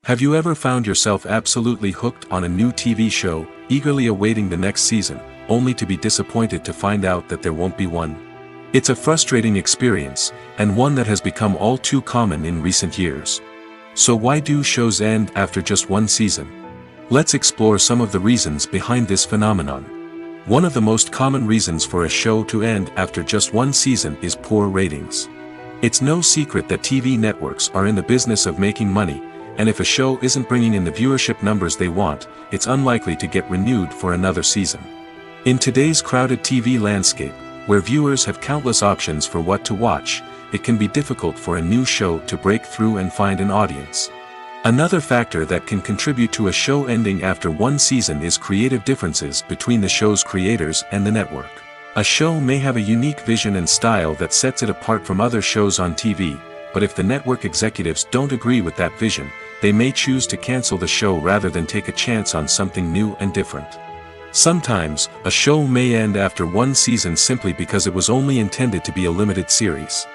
Have you ever found yourself absolutely hooked on a new TV show, eagerly awaiting the next season, only to be disappointed to find out that there won't be one? It's a frustrating experience, and one that has become all too common in recent years. So why do shows end after just one season? Let's explore some of the reasons behind this phenomenon. One of the most common reasons for a show to end after just one season is poor ratings. It's no secret that TV networks are in the business of making money, and if a show isn't bringing in the viewership numbers they want, it's unlikely to get renewed for another season. In today's crowded TV landscape, where viewers have countless options for what to watch, it can be difficult for a new show to break through and find an audience. Another factor that can contribute to a show ending after one season is creative differences between the show's creators and the network. A show may have a unique vision and style that sets it apart from other shows on TV, but if the network executives don't agree with that vision, they may choose to cancel the show rather than take a chance on something new and different. Sometimes, a show may end after one season simply because it was only intended to be a limited series.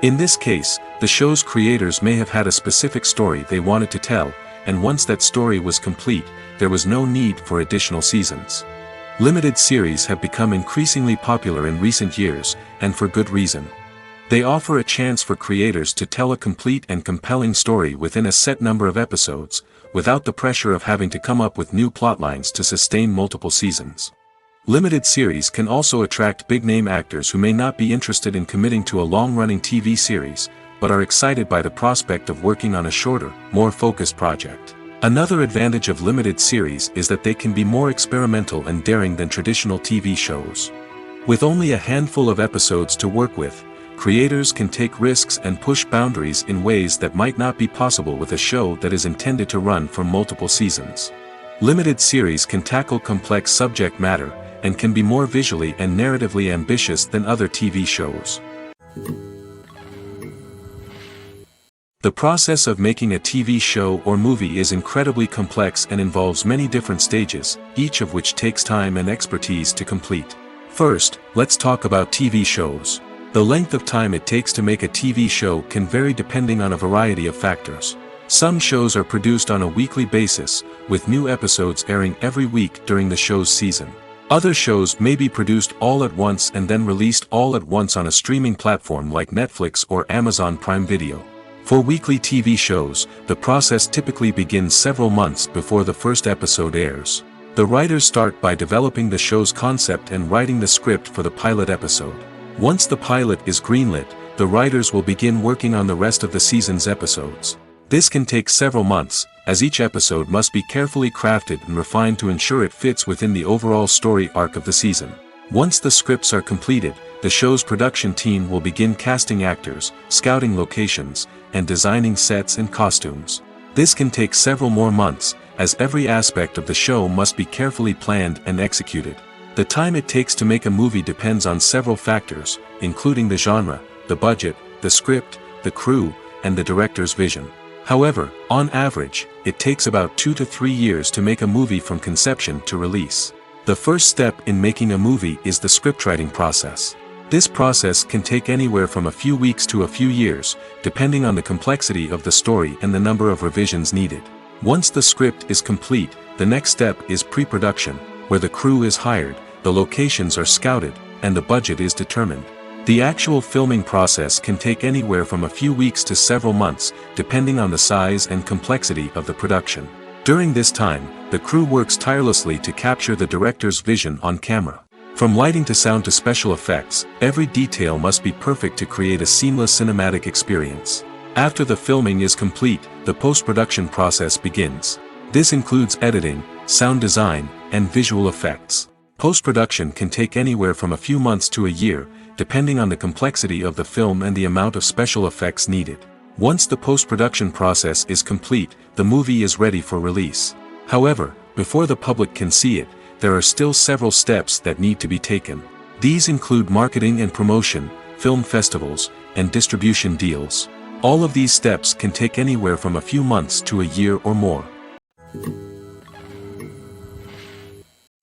In this case, the show's creators may have had a specific story they wanted to tell, and once that story was complete, there was no need for additional seasons. Limited series have become increasingly popular in recent years, and for good reason. They offer a chance for creators to tell a complete and compelling story within a set number of episodes, without the pressure of having to come up with new plotlines to sustain multiple seasons. Limited series can also attract big-name actors who may not be interested in committing to a long-running TV series, but are excited by the prospect of working on a shorter, more focused project. Another advantage of limited series is that they can be more experimental and daring than traditional TV shows. With only a handful of episodes to work with, creators can take risks and push boundaries in ways that might not be possible with a show that is intended to run for multiple seasons. Limited series can tackle complex subject matter, and can be more visually and narratively ambitious than other TV shows. The process of making a TV show or movie is incredibly complex and involves many different stages, each of which takes time and expertise to complete. First, let's talk about TV shows. The length of time it takes to make a TV show can vary depending on a variety of factors. Some shows are produced on a weekly basis, with new episodes airing every week during the show's season. Other shows may be produced all at once and then released all at once on a streaming platform like Netflix or Amazon Prime Video. For weekly TV shows, the process typically begins several months before the first episode airs. The writers start by developing the show's concept and writing the script for the pilot episode. Once the pilot is greenlit, the writers will begin working on the rest of the season's episodes. This can take several months, as each episode must be carefully crafted and refined to ensure it fits within the overall story arc of the season. Once the scripts are completed, the show's production team will begin casting actors, scouting locations, and designing sets and costumes. This can take several more months, as every aspect of the show must be carefully planned and executed. The time it takes to make a movie depends on several factors, including the genre, the budget, the script, the crew, and the director's vision. However, on average, it takes about 2 to 3 years to make a movie from conception to release. The first step in making a movie is the scriptwriting process. This process can take anywhere from a few weeks to a few years, depending on the complexity of the story and the number of revisions needed. Once the script is complete, the next step is pre-production, where the crew is hired, the locations are scouted, and the budget is determined. The actual filming process can take anywhere from a few weeks to several months, depending on the size and complexity of the production. During this time, the crew works tirelessly to capture the director's vision on camera. From lighting to sound to special effects, every detail must be perfect to create a seamless cinematic experience. After the filming is complete, the post-production process begins. This includes editing, sound design, and visual effects. Post-production can take anywhere from a few months to a year, depending on the complexity of the film and the amount of special effects needed. Once the post-production process is complete, the movie is ready for release. However, before the public can see it, there are still several steps that need to be taken. These include marketing and promotion, film festivals, and distribution deals. All of these steps can take anywhere from a few months to a year or more.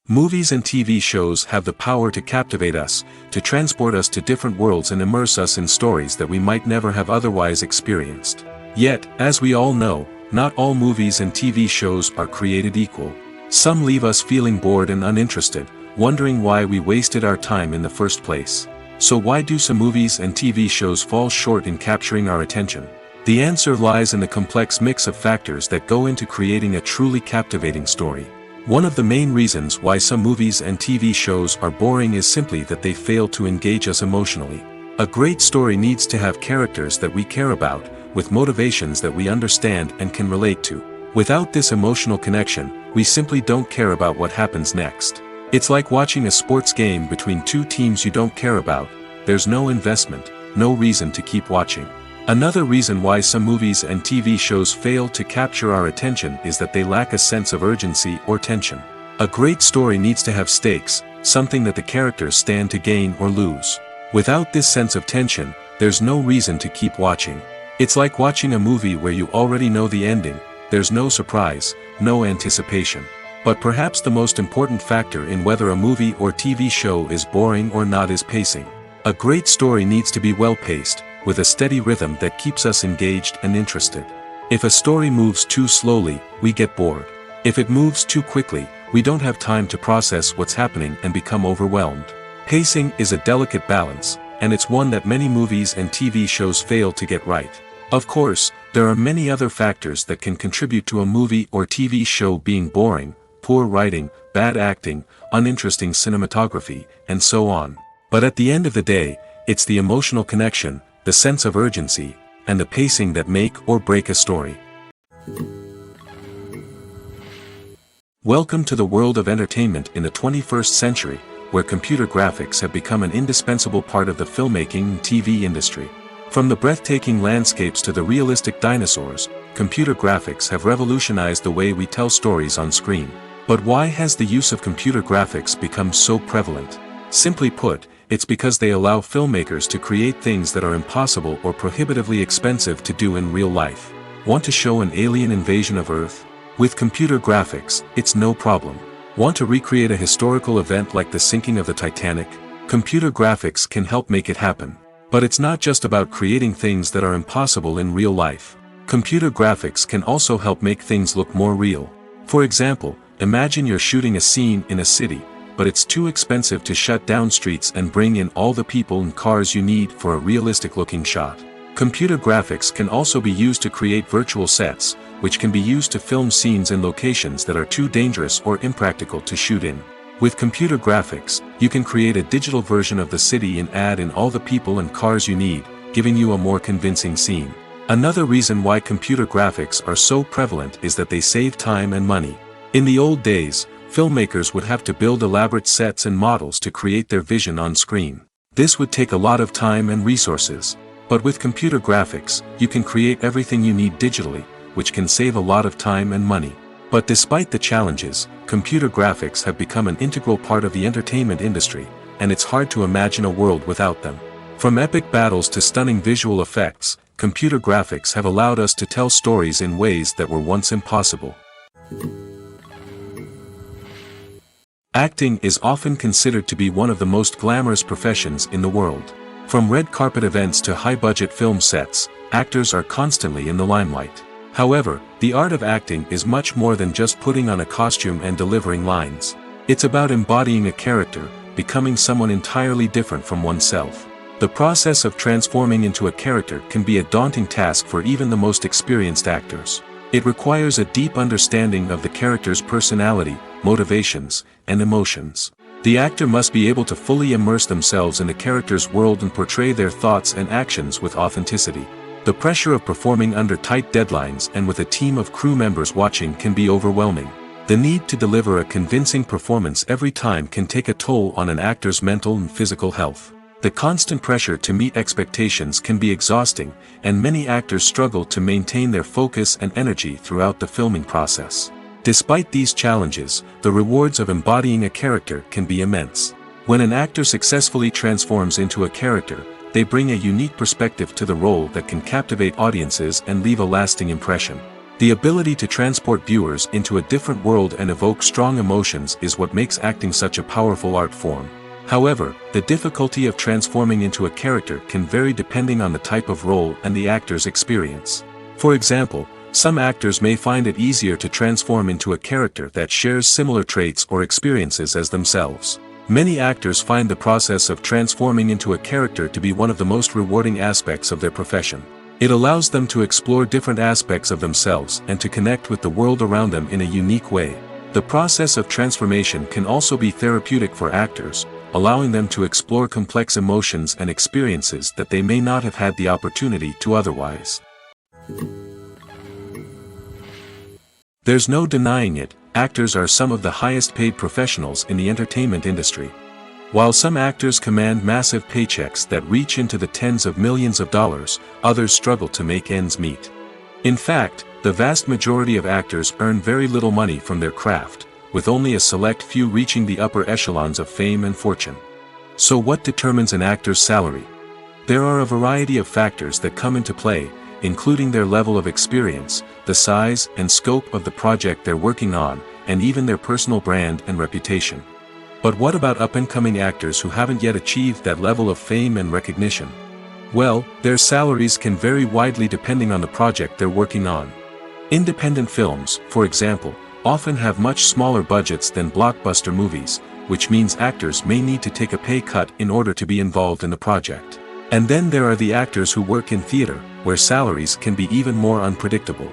Movies and TV shows have the power to captivate us, to transport us to different worlds and immerse us in stories that we might never have otherwise experienced. Yet, as we all know, not all movies and TV shows are created equal. Some leave us feeling bored and uninterested, wondering why we wasted our time in the first place. So why do some movies and TV shows fall short in capturing our attention? The answer lies in the complex mix of factors that go into creating a truly captivating story. One of the main reasons why some movies and TV shows are boring is simply that they fail to engage us emotionally. A great story needs to have characters that we care about, with motivations that we understand and can relate to. Without this emotional connection, we simply don't care about what happens next. It's like watching a sports game between two teams you don't care about. There's no investment, no reason to keep watching. Another reason why some movies and TV shows fail to capture our attention is that they lack a sense of urgency or tension. A great story needs to have stakes, something that the characters stand to gain or lose. Without this sense of tension, there's no reason to keep watching. It's like watching a movie where you already know the ending. There's no surprise, no anticipation. But perhaps the most important factor in whether a movie or TV show is boring or not is pacing. A great story needs to be well-paced, with a steady rhythm that keeps us engaged and interested. If a story moves too slowly, we get bored. If it moves too quickly, we don't have time to process what's happening and become overwhelmed. Pacing is a delicate balance, and it's one that many movies and TV shows fail to get right. Of course, there are many other factors that can contribute to a movie or TV show being boring: poor writing, bad acting, uninteresting cinematography, and so on. But at the end of the day, it's the emotional connection, the sense of urgency, and the pacing that make or break a story. Welcome to the world of entertainment in the 21st century, where computer graphics have become an indispensable part of the filmmaking and TV industry. From the breathtaking landscapes to the realistic dinosaurs, computer graphics have revolutionized the way we tell stories on screen. But why has the use of computer graphics become so prevalent? Simply put, it's because they allow filmmakers to create things that are impossible or prohibitively expensive to do in real life. Want to show an alien invasion of Earth? With computer graphics, it's no problem. Want to recreate a historical event like the sinking of the Titanic? Computer graphics can help make it happen. But it's not just about creating things that are impossible in real life. Computer graphics can also help make things look more real. For example, imagine you're shooting a scene in a city, but it's too expensive to shut down streets and bring in all the people and cars you need for a realistic-looking shot. Computer graphics can also be used to create virtual sets, which can be used to film scenes in locations that are too dangerous or impractical to shoot in. With computer graphics, you can create a digital version of the city and add in all the people and cars you need, giving you a more convincing scene. Another reason why computer graphics are so prevalent is that they save time and money. In the old days, filmmakers would have to build elaborate sets and models to create their vision on screen. This would take a lot of time and resources. But with computer graphics, you can create everything you need digitally, which can save a lot of time and money. But despite the challenges, computer graphics have become an integral part of the entertainment industry, and it's hard to imagine a world without them. From epic battles to stunning visual effects, computer graphics have allowed us to tell stories in ways that were once impossible. Acting is often considered to be one of the most glamorous professions in the world. From red carpet events to high-budget film sets, actors are constantly in the limelight. However, the art of acting is much more than just putting on a costume and delivering lines. It's about embodying a character, becoming someone entirely different from oneself. The process of transforming into a character can be a daunting task for even the most experienced actors. It requires a deep understanding of the character's personality, motivations, and emotions. The actor must be able to fully immerse themselves in the character's world and portray their thoughts and actions with authenticity. The pressure of performing under tight deadlines and with a team of crew members watching can be overwhelming. The need to deliver a convincing performance every time can take a toll on an actor's mental and physical health. The constant pressure to meet expectations can be exhausting, and many actors struggle to maintain their focus and energy throughout the filming process. Despite these challenges, the rewards of embodying a character can be immense. When an actor successfully transforms into a character, they bring a unique perspective to the role that can captivate audiences and leave a lasting impression. The ability to transport viewers into a different world and evoke strong emotions is what makes acting such a powerful art form. However, the difficulty of transforming into a character can vary depending on the type of role and the actor's experience. For example, some actors may find it easier to transform into a character that shares similar traits or experiences as themselves. Many actors find the process of transforming into a character to be one of the most rewarding aspects of their profession. It allows them to explore different aspects of themselves and to connect with the world around them in a unique way. The process of transformation can also be therapeutic for actors, allowing them to explore complex emotions and experiences that they may not have had the opportunity to otherwise. There's no denying it, actors are some of the highest paid professionals in the entertainment industry. While some actors command massive paychecks that reach into the tens of millions of dollars, others struggle to make ends meet. In fact, the vast majority of actors earn very little money from their craft, with only a select few reaching the upper echelons of fame and fortune. So what determines an actor's salary? There are a variety of factors that come into play, including their level of experience, the size and scope of the project they're working on, and even their personal brand and reputation. But what about up-and-coming actors who haven't yet achieved that level of fame and recognition? Well, their salaries can vary widely depending on the project they're working on. Independent films, for example, often have much smaller budgets than blockbuster movies, which means actors may need to take a pay cut in order to be involved in the project. And then there are the actors who work in theater, where salaries can be even more unpredictable.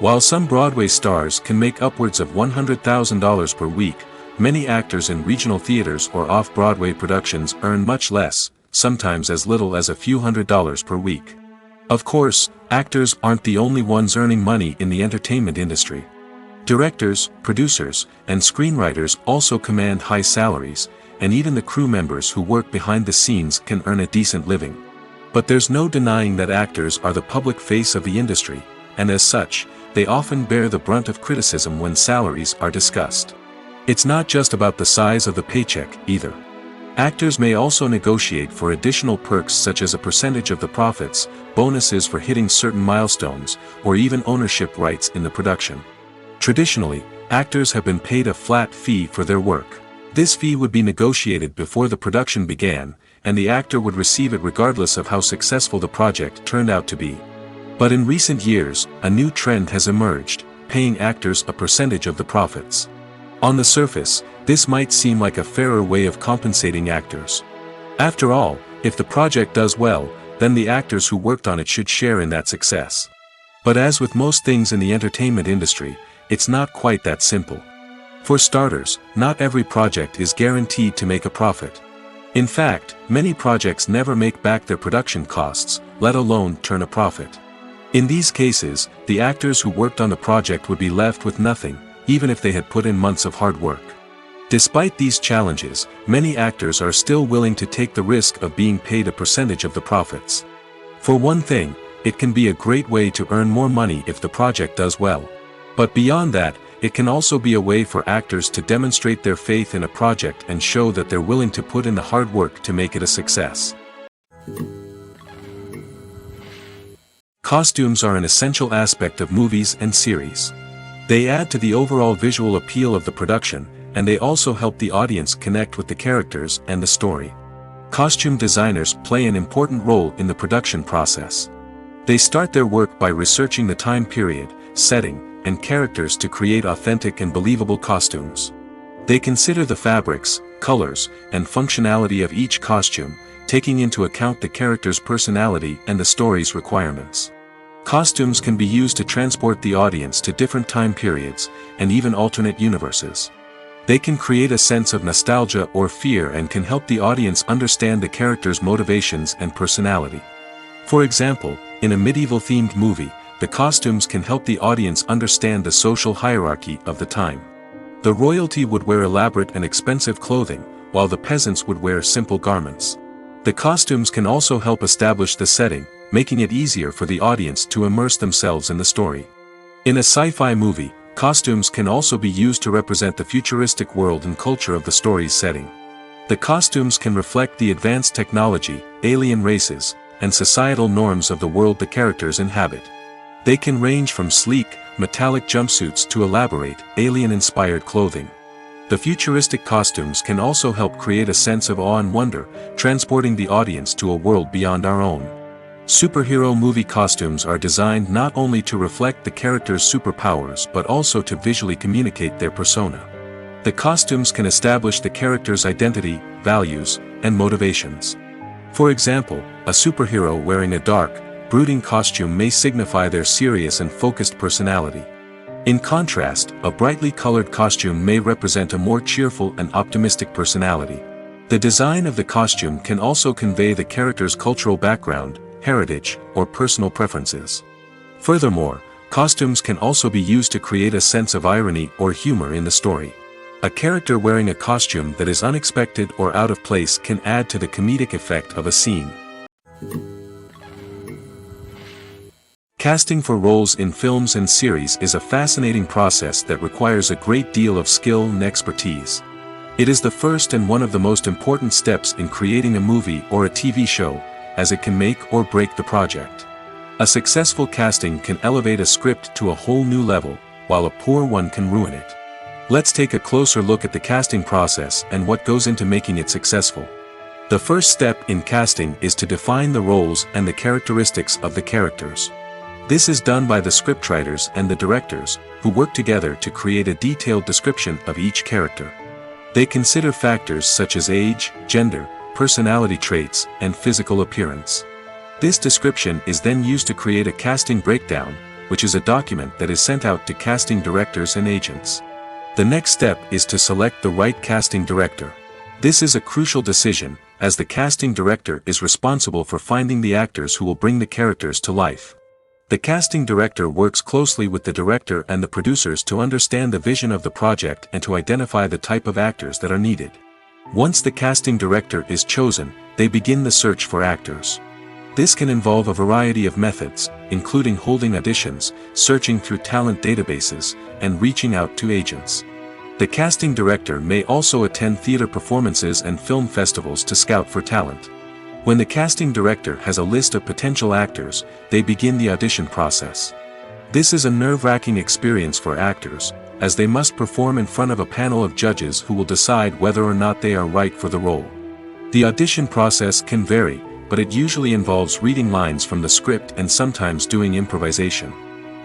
While some Broadway stars can make upwards of $100,000 per week, many actors in regional theaters or off-Broadway productions earn much less, sometimes as little as a few $100s per week. Of course, actors aren't the only ones earning money in the entertainment industry. Directors, producers, and screenwriters also command high salaries, and even the crew members who work behind the scenes can earn a decent living. But there's no denying that actors are the public face of the industry, and as such, they often bear the brunt of criticism when salaries are discussed. It's not just about the size of the paycheck, either. Actors may also negotiate for additional perks such as a percentage of the profits, bonuses for hitting certain milestones, or even ownership rights in the production. Traditionally, actors have been paid a flat fee for their work. This fee would be negotiated before the production began, and the actor would receive it regardless of how successful the project turned out to be. But in recent years, a new trend has emerged, paying actors a percentage of the profits. On the surface, this might seem like a fairer way of compensating actors. After all, if the project does well, then the actors who worked on it should share in that success. But as with most things in the entertainment industry, it's not quite that simple. For starters, not every project is guaranteed to make a profit. In fact, many projects never make back their production costs, let alone turn a profit. In these cases, the actors who worked on the project would be left with nothing, even if they had put in months of hard work. Despite these challenges, many actors are still willing to take the risk of being paid a percentage of the profits. For one thing, it can be a great way to earn more money if the project does well. But beyond that, it can also be a way for actors to demonstrate their faith in a project and show that they're willing to put in the hard work to make it a success. Costumes are an essential aspect of movies and series. They add to the overall visual appeal of the production, and they also help the audience connect with the characters and the story. Costume designers play an important role in the production process. They start their work by researching the time period, setting, and characters to create authentic and believable costumes. They consider the fabrics, colors, and functionality of each costume, taking into account the character's personality and the story's requirements. Costumes can be used to transport the audience to different time periods, and even alternate universes. They can create a sense of nostalgia or fear and can help the audience understand the character's motivations and personality. For example, in a medieval-themed movie, the costumes can help the audience understand the social hierarchy of the time. The royalty would wear elaborate and expensive clothing, while the peasants would wear simple garments. The costumes can also help establish the setting, making it easier for the audience to immerse themselves in the story. In a sci-fi movie, costumes can also be used to represent the futuristic world and culture of the story's setting. The costumes can reflect the advanced technology, alien races, and societal norms of the world the characters inhabit. They can range from sleek, metallic jumpsuits to elaborate, alien-inspired clothing. The futuristic costumes can also help create a sense of awe and wonder, transporting the audience to a world beyond our own. Superhero movie costumes are designed not only to reflect the character's superpowers but also to visually communicate their persona. The costumes can establish the character's identity, values, and motivations. For example, a superhero wearing a dark, brooding costume may signify their serious and focused personality. In contrast, a brightly colored costume may represent a more cheerful and optimistic personality. The design of the costume can also convey the character's cultural background, heritage, or personal preferences. Furthermore, costumes can also be used to create a sense of irony or humor in the story. A character wearing a costume that is unexpected or out of place can add to the comedic effect of a scene. Casting for roles in films and series is a fascinating process that requires a great deal of skill and expertise. It is the first and one of the most important steps in creating a movie or a TV show, as it can make or break the project. A successful casting can elevate a script to a whole new level, while a poor one can ruin it. Let's take a closer look at the casting process and what goes into making it successful. The first step in casting is to define the roles and the characteristics of the characters. This is done by the scriptwriters and the directors, who work together to create a detailed description of each character. They consider factors such as age, gender, personality traits, and physical appearance. This description is then used to create a casting breakdown, which is a document that is sent out to casting directors and agents. The next step is to select the right casting director. This is a crucial decision, as the casting director is responsible for finding the actors who will bring the characters to life. The casting director works closely with the director and the producers to understand the vision of the project and to identify the type of actors that are needed. Once the casting director is chosen, they begin the search for actors. This can involve a variety of methods, including holding auditions, searching through talent databases, and reaching out to agents. The casting director may also attend theater performances and film festivals to scout for talent. When the casting director has a list of potential actors, they begin the audition process. This is a nerve-wracking experience for actors, as they must perform in front of a panel of judges who will decide whether or not they are right for the role. The audition process can vary, but it usually involves reading lines from the script and sometimes doing improvisation.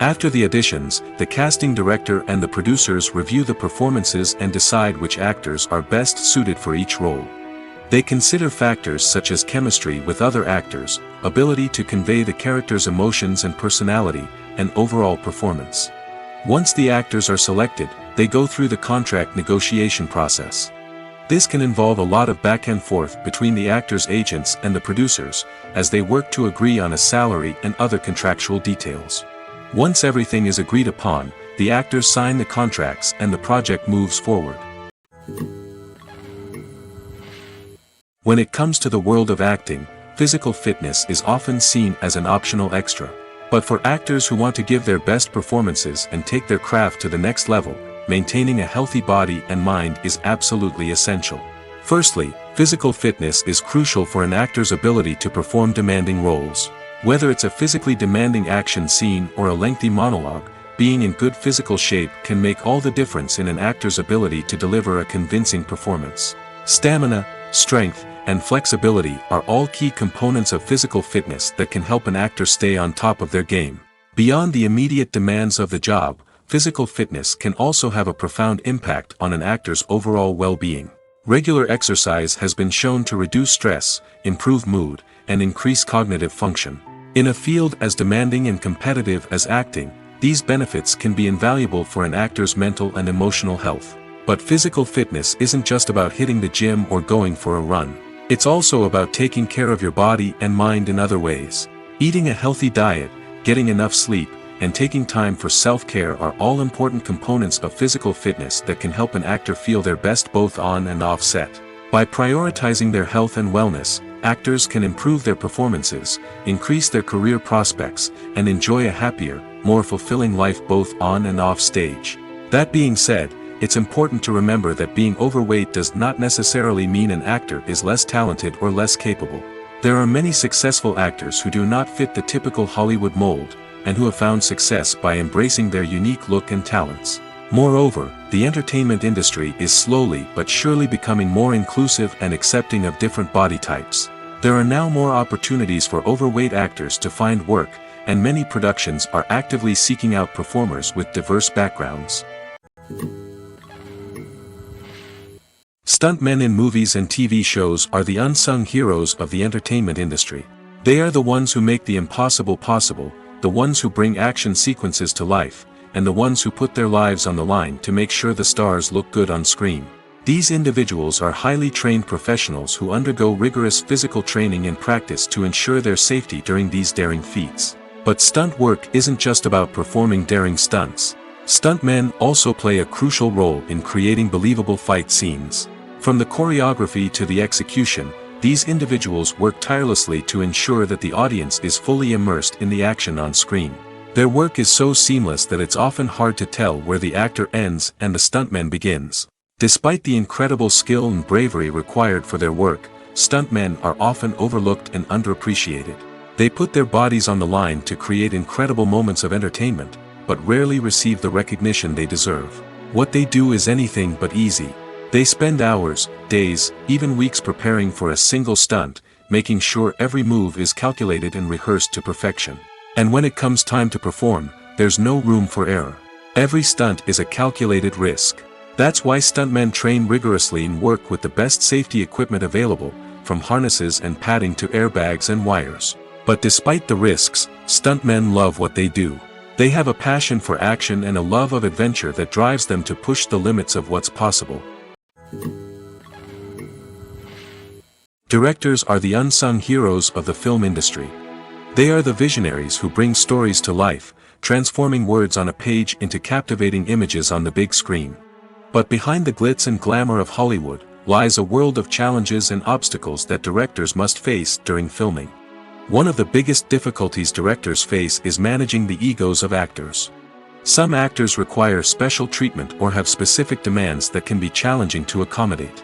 After the auditions, the casting director and the producers review the performances and decide which actors are best suited for each role. They consider factors such as chemistry with other actors, ability to convey the character's emotions and personality, and overall performance. Once the actors are selected, they go through the contract negotiation process. This can involve a lot of back and forth between the actors' agents and the producers, as they work to agree on a salary and other contractual details. Once everything is agreed upon, the actors sign the contracts and the project moves forward. When it comes to the world of acting, physical fitness is often seen as an optional extra. But for actors who want to give their best performances and take their craft to the next level, maintaining a healthy body and mind is absolutely essential. Firstly, physical fitness is crucial for an actor's ability to perform demanding roles. Whether it's a physically demanding action scene or a lengthy monologue, being in good physical shape can make all the difference in an actor's ability to deliver a convincing performance. Stamina, strength, and flexibility are all key components of physical fitness that can help an actor stay on top of their game. Beyond the immediate demands of the job, physical fitness can also have a profound impact on an actor's overall well-being. Regular exercise has been shown to reduce stress, improve mood, and increase cognitive function. In a field as demanding and competitive as acting, these benefits can be invaluable for an actor's mental and emotional health. But physical fitness isn't just about hitting the gym or going for a run. It's also about taking care of your body and mind in other ways. Eating a healthy diet, getting enough sleep, and taking time for self-care are all important components of physical fitness that can help an actor feel their best both on and off set. By prioritizing their health and wellness, actors can improve their performances, increase their career prospects, and enjoy a happier, more fulfilling life both on and off stage. That being said, it's important to remember that being overweight does not necessarily mean an actor is less talented or less capable. There are many successful actors who do not fit the typical Hollywood mold, and who have found success by embracing their unique look and talents. Moreover, the entertainment industry is slowly but surely becoming more inclusive and accepting of different body types. There are now more opportunities for overweight actors to find work, and many productions are actively seeking out performers with diverse backgrounds. Stuntmen in movies and TV shows are the unsung heroes of the entertainment industry. They are the ones who make the impossible possible, the ones who bring action sequences to life, and the ones who put their lives on the line to make sure the stars look good on screen. These individuals are highly trained professionals who undergo rigorous physical training and practice to ensure their safety during these daring feats. But stunt work isn't just about performing daring stunts. Stuntmen also play a crucial role in creating believable fight scenes. From the choreography to the execution, these individuals work tirelessly to ensure that the audience is fully immersed in the action on screen. Their work is so seamless that it's often hard to tell where the actor ends and the stuntman begins. Despite the incredible skill and bravery required for their work, stuntmen are often overlooked and underappreciated. They put their bodies on the line to create incredible moments of entertainment, but rarely receive the recognition they deserve. What they do is anything but easy. They spend hours, days, even weeks preparing for a single stunt, making sure every move is calculated and rehearsed to perfection. And when it comes time to perform, there's no room for error. Every stunt is a calculated risk. That's why stuntmen train rigorously and work with the best safety equipment available, from harnesses and padding to airbags and wires. But despite the risks, stuntmen love what they do. They have a passion for action and a love of adventure that drives them to push the limits of what's possible. Directors are the unsung heroes of the film industry. They are the visionaries who bring stories to life, transforming words on a page into captivating images on the big screen. But behind the glitz and glamour of Hollywood, lies a world of challenges and obstacles that directors must face during filming. One of the biggest difficulties directors face is managing the egos of actors. Some actors require special treatment or have specific demands that can be challenging to accommodate.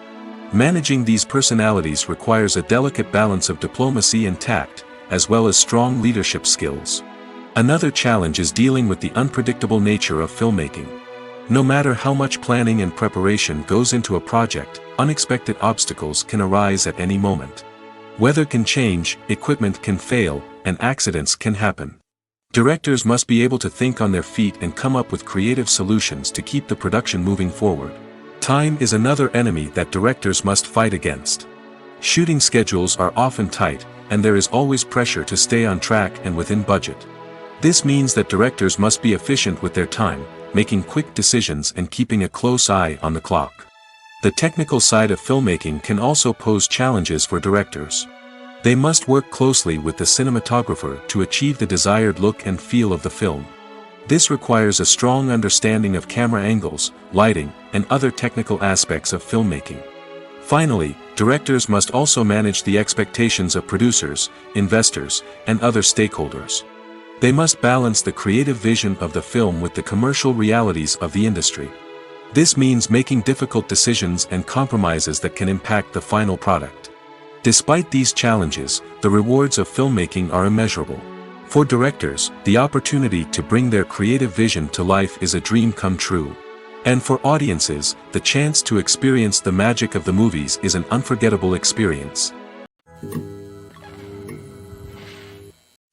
Managing these personalities requires a delicate balance of diplomacy and tact, as well as strong leadership skills. Another challenge is dealing with the unpredictable nature of filmmaking. No matter how much planning and preparation goes into a project, unexpected obstacles can arise at any moment. Weather can change, equipment can fail, and accidents can happen. Directors must be able to think on their feet and come up with creative solutions to keep the production moving forward. Time is another enemy that directors must fight against. Shooting schedules are often tight, and there is always pressure to stay on track and within budget. This means that directors must be efficient with their time, making quick decisions and keeping a close eye on the clock. The technical side of filmmaking can also pose challenges for directors. They must work closely with the cinematographer to achieve the desired look and feel of the film. This requires a strong understanding of camera angles, lighting, and other technical aspects of filmmaking. Finally, directors must also manage the expectations of producers, investors, and other stakeholders. They must balance the creative vision of the film with the commercial realities of the industry. This means making difficult decisions and compromises that can impact the final product. Despite these challenges, the rewards of filmmaking are immeasurable. For directors, the opportunity to bring their creative vision to life is a dream come true. And for audiences, the chance to experience the magic of the movies is an unforgettable experience.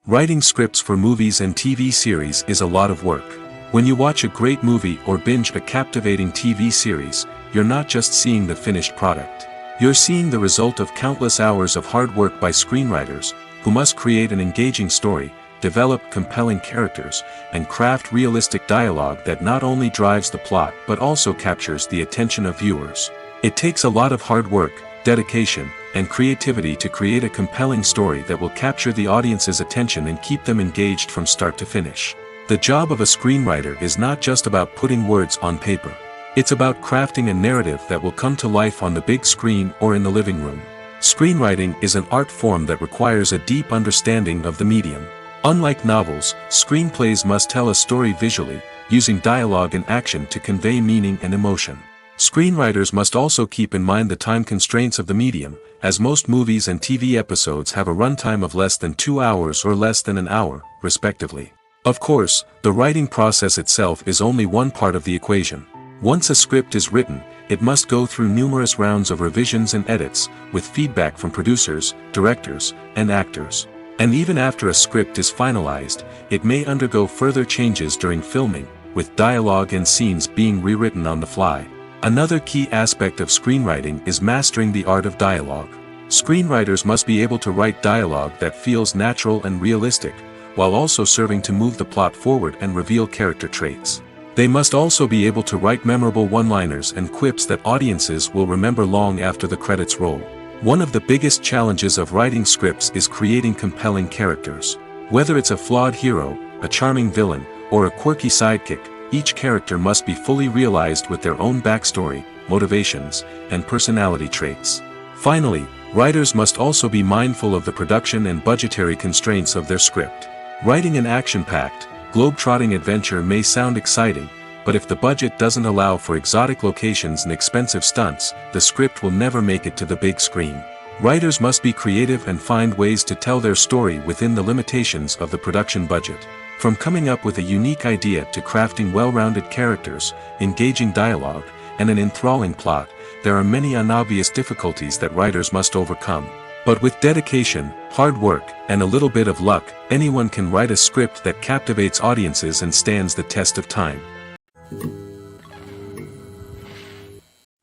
Writing scripts for movies and TV series is a lot of work. When you watch a great movie or binge a captivating TV series, you're not just seeing the finished product. You're seeing the result of countless hours of hard work by screenwriters, who must create an engaging story, develop compelling characters, and craft realistic dialogue that not only drives the plot but also captures the attention of viewers. It takes a lot of hard work, dedication, and creativity to create a compelling story that will capture the audience's attention and keep them engaged from start to finish. The job of a screenwriter is not just about putting words on paper. It's about crafting a narrative that will come to life on the big screen or in the living room. Screenwriting is an art form that requires a deep understanding of the medium. Unlike novels, screenplays must tell a story visually, using dialogue and action to convey meaning and emotion. Screenwriters must also keep in mind the time constraints of the medium, as most movies and TV episodes have a runtime of less than 2 hours or less than an hour, respectively. Of course, the writing process itself is only one part of the equation. Once a script is written, it must go through numerous rounds of revisions and edits, with feedback from producers, directors, and actors. And even after a script is finalized, it may undergo further changes during filming, with dialogue and scenes being rewritten on the fly. Another key aspect of screenwriting is mastering the art of dialogue. Screenwriters must be able to write dialogue that feels natural and realistic, while also serving to move the plot forward and reveal character traits. They must also be able to write memorable one-liners and quips that audiences will remember long after the credits roll. One of the biggest challenges of writing scripts is creating compelling characters. Whether it's a flawed hero, a charming villain, or a quirky sidekick, each character must be fully realized with their own backstory, motivations, and personality traits. Finally, writers must also be mindful of the production and budgetary constraints of their script. Writing an action-packed, globe-trotting adventure may sound exciting, but if the budget doesn't allow for exotic locations and expensive stunts, the script will never make it to the big screen. Writers must be creative and find ways to tell their story within the limitations of the production budget. From coming up with a unique idea to crafting well-rounded characters, engaging dialogue, and an enthralling plot, there are many unobvious difficulties that writers must overcome. But with dedication, hard work, and a little bit of luck, anyone can write a script that captivates audiences and stands the test of time.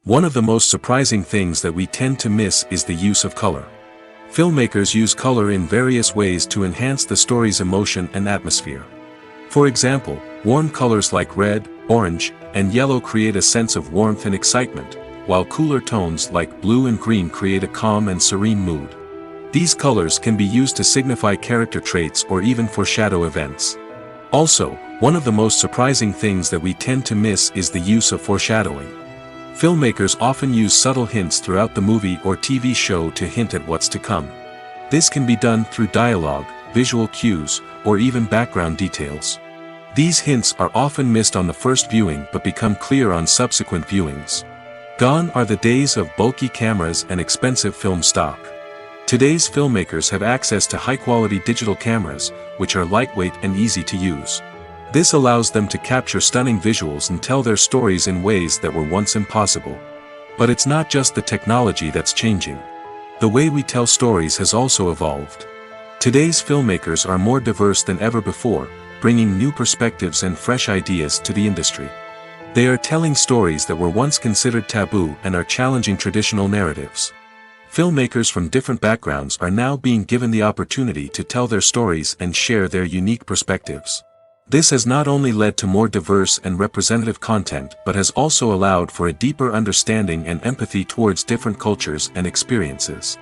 One of the most surprising things that we tend to miss is the use of color. Filmmakers use color in various ways to enhance the story's emotion and atmosphere. For example, warm colors like red, orange, and yellow create a sense of warmth and excitement, while cooler tones like blue and green create a calm and serene mood. These colors can be used to signify character traits or even foreshadow events. Also, one of the most surprising things that we tend to miss is the use of foreshadowing. Filmmakers often use subtle hints throughout the movie or TV show to hint at what's to come. This can be done through dialogue, visual cues, or even background details. These hints are often missed on the first viewing but become clear on subsequent viewings. Gone are the days of bulky cameras and expensive film stock. Today's filmmakers have access to high-quality digital cameras, which are lightweight and easy to use. This allows them to capture stunning visuals and tell their stories in ways that were once impossible. But it's not just the technology that's changing. The way we tell stories has also evolved. Today's filmmakers are more diverse than ever before, bringing new perspectives and fresh ideas to the industry. They are telling stories that were once considered taboo and are challenging traditional narratives. Filmmakers from different backgrounds are now being given the opportunity to tell their stories and share their unique perspectives. This has not only led to more diverse and representative content but has also allowed for a deeper understanding and empathy towards different cultures and experiences.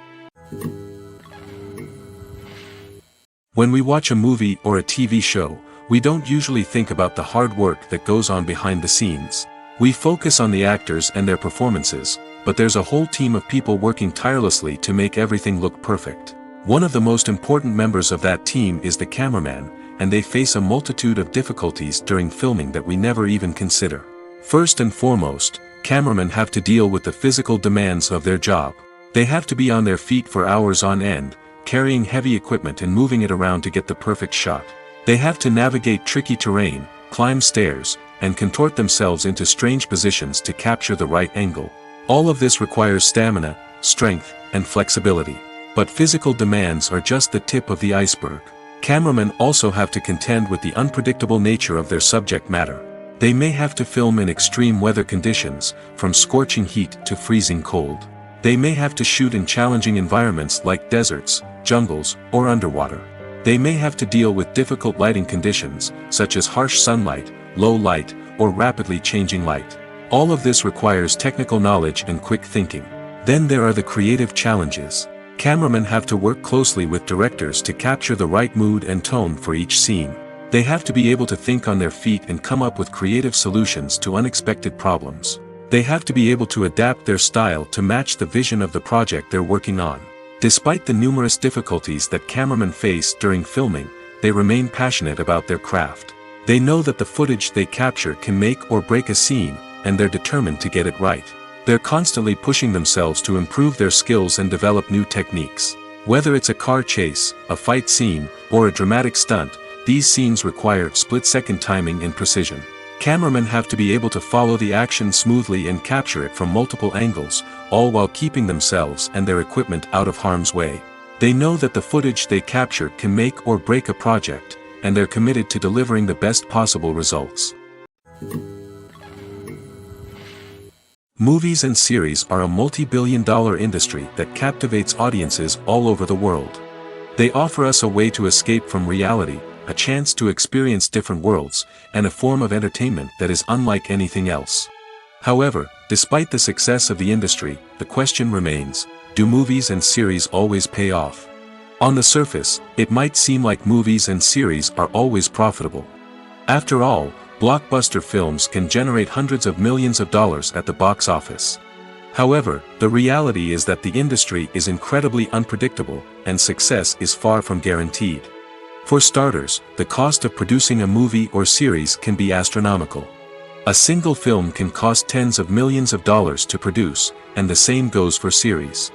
When we watch a movie or a TV show, we don't usually think about the hard work that goes on behind the scenes. We focus on the actors and their performances, but there's a whole team of people working tirelessly to make everything look perfect. One of the most important members of that team is the cameraman, and they face a multitude of difficulties during filming that we never even consider. First and foremost, cameramen have to deal with the physical demands of their job. They have to be on their feet for hours on end, carrying heavy equipment and moving it around to get the perfect shot. They have to navigate tricky terrain, climb stairs, and contort themselves into strange positions to capture the right angle. All of this requires stamina, strength, and flexibility. But physical demands are just the tip of the iceberg. Cameramen also have to contend with the unpredictable nature of their subject matter. They may have to film in extreme weather conditions, from scorching heat to freezing cold. They may have to shoot in challenging environments like deserts, jungles, or underwater. They may have to deal with difficult lighting conditions, such as harsh sunlight, low light, or rapidly changing light. All of this requires technical knowledge and quick thinking. Then there are the creative challenges. Cameramen have to work closely with directors to capture the right mood and tone for each scene. They have to be able to think on their feet and come up with creative solutions to unexpected problems. They have to be able to adapt their style to match the vision of the project they're working on. Despite the numerous difficulties that cameramen face during filming, they remain passionate about their craft. They know that the footage they capture can make or break a scene, and they're determined to get it right. They're constantly pushing themselves to improve their skills and develop new techniques. Whether it's a car chase, a fight scene, or a dramatic stunt, these scenes require split-second timing and precision. Cameramen have to be able to follow the action smoothly and capture it from multiple angles, all while keeping themselves and their equipment out of harm's way. They know that the footage they capture can make or break a project, and they're committed to delivering the best possible results. Movies and series are a multi-billion-dollar industry that captivates audiences all over the world. They offer us a way to escape from reality, a chance to experience different worlds, and a form of entertainment that is unlike anything else. However, despite the success of the industry, the question remains, do movies and series always pay off? On the surface, it might seem like movies and series are always profitable. After all, blockbuster films can generate hundreds of millions of dollars at the box office. However, the reality is that the industry is incredibly unpredictable, and success is far from guaranteed. For starters, the cost of producing a movie or series can be astronomical. A single film can cost tens of millions of dollars to produce, and the same goes for series.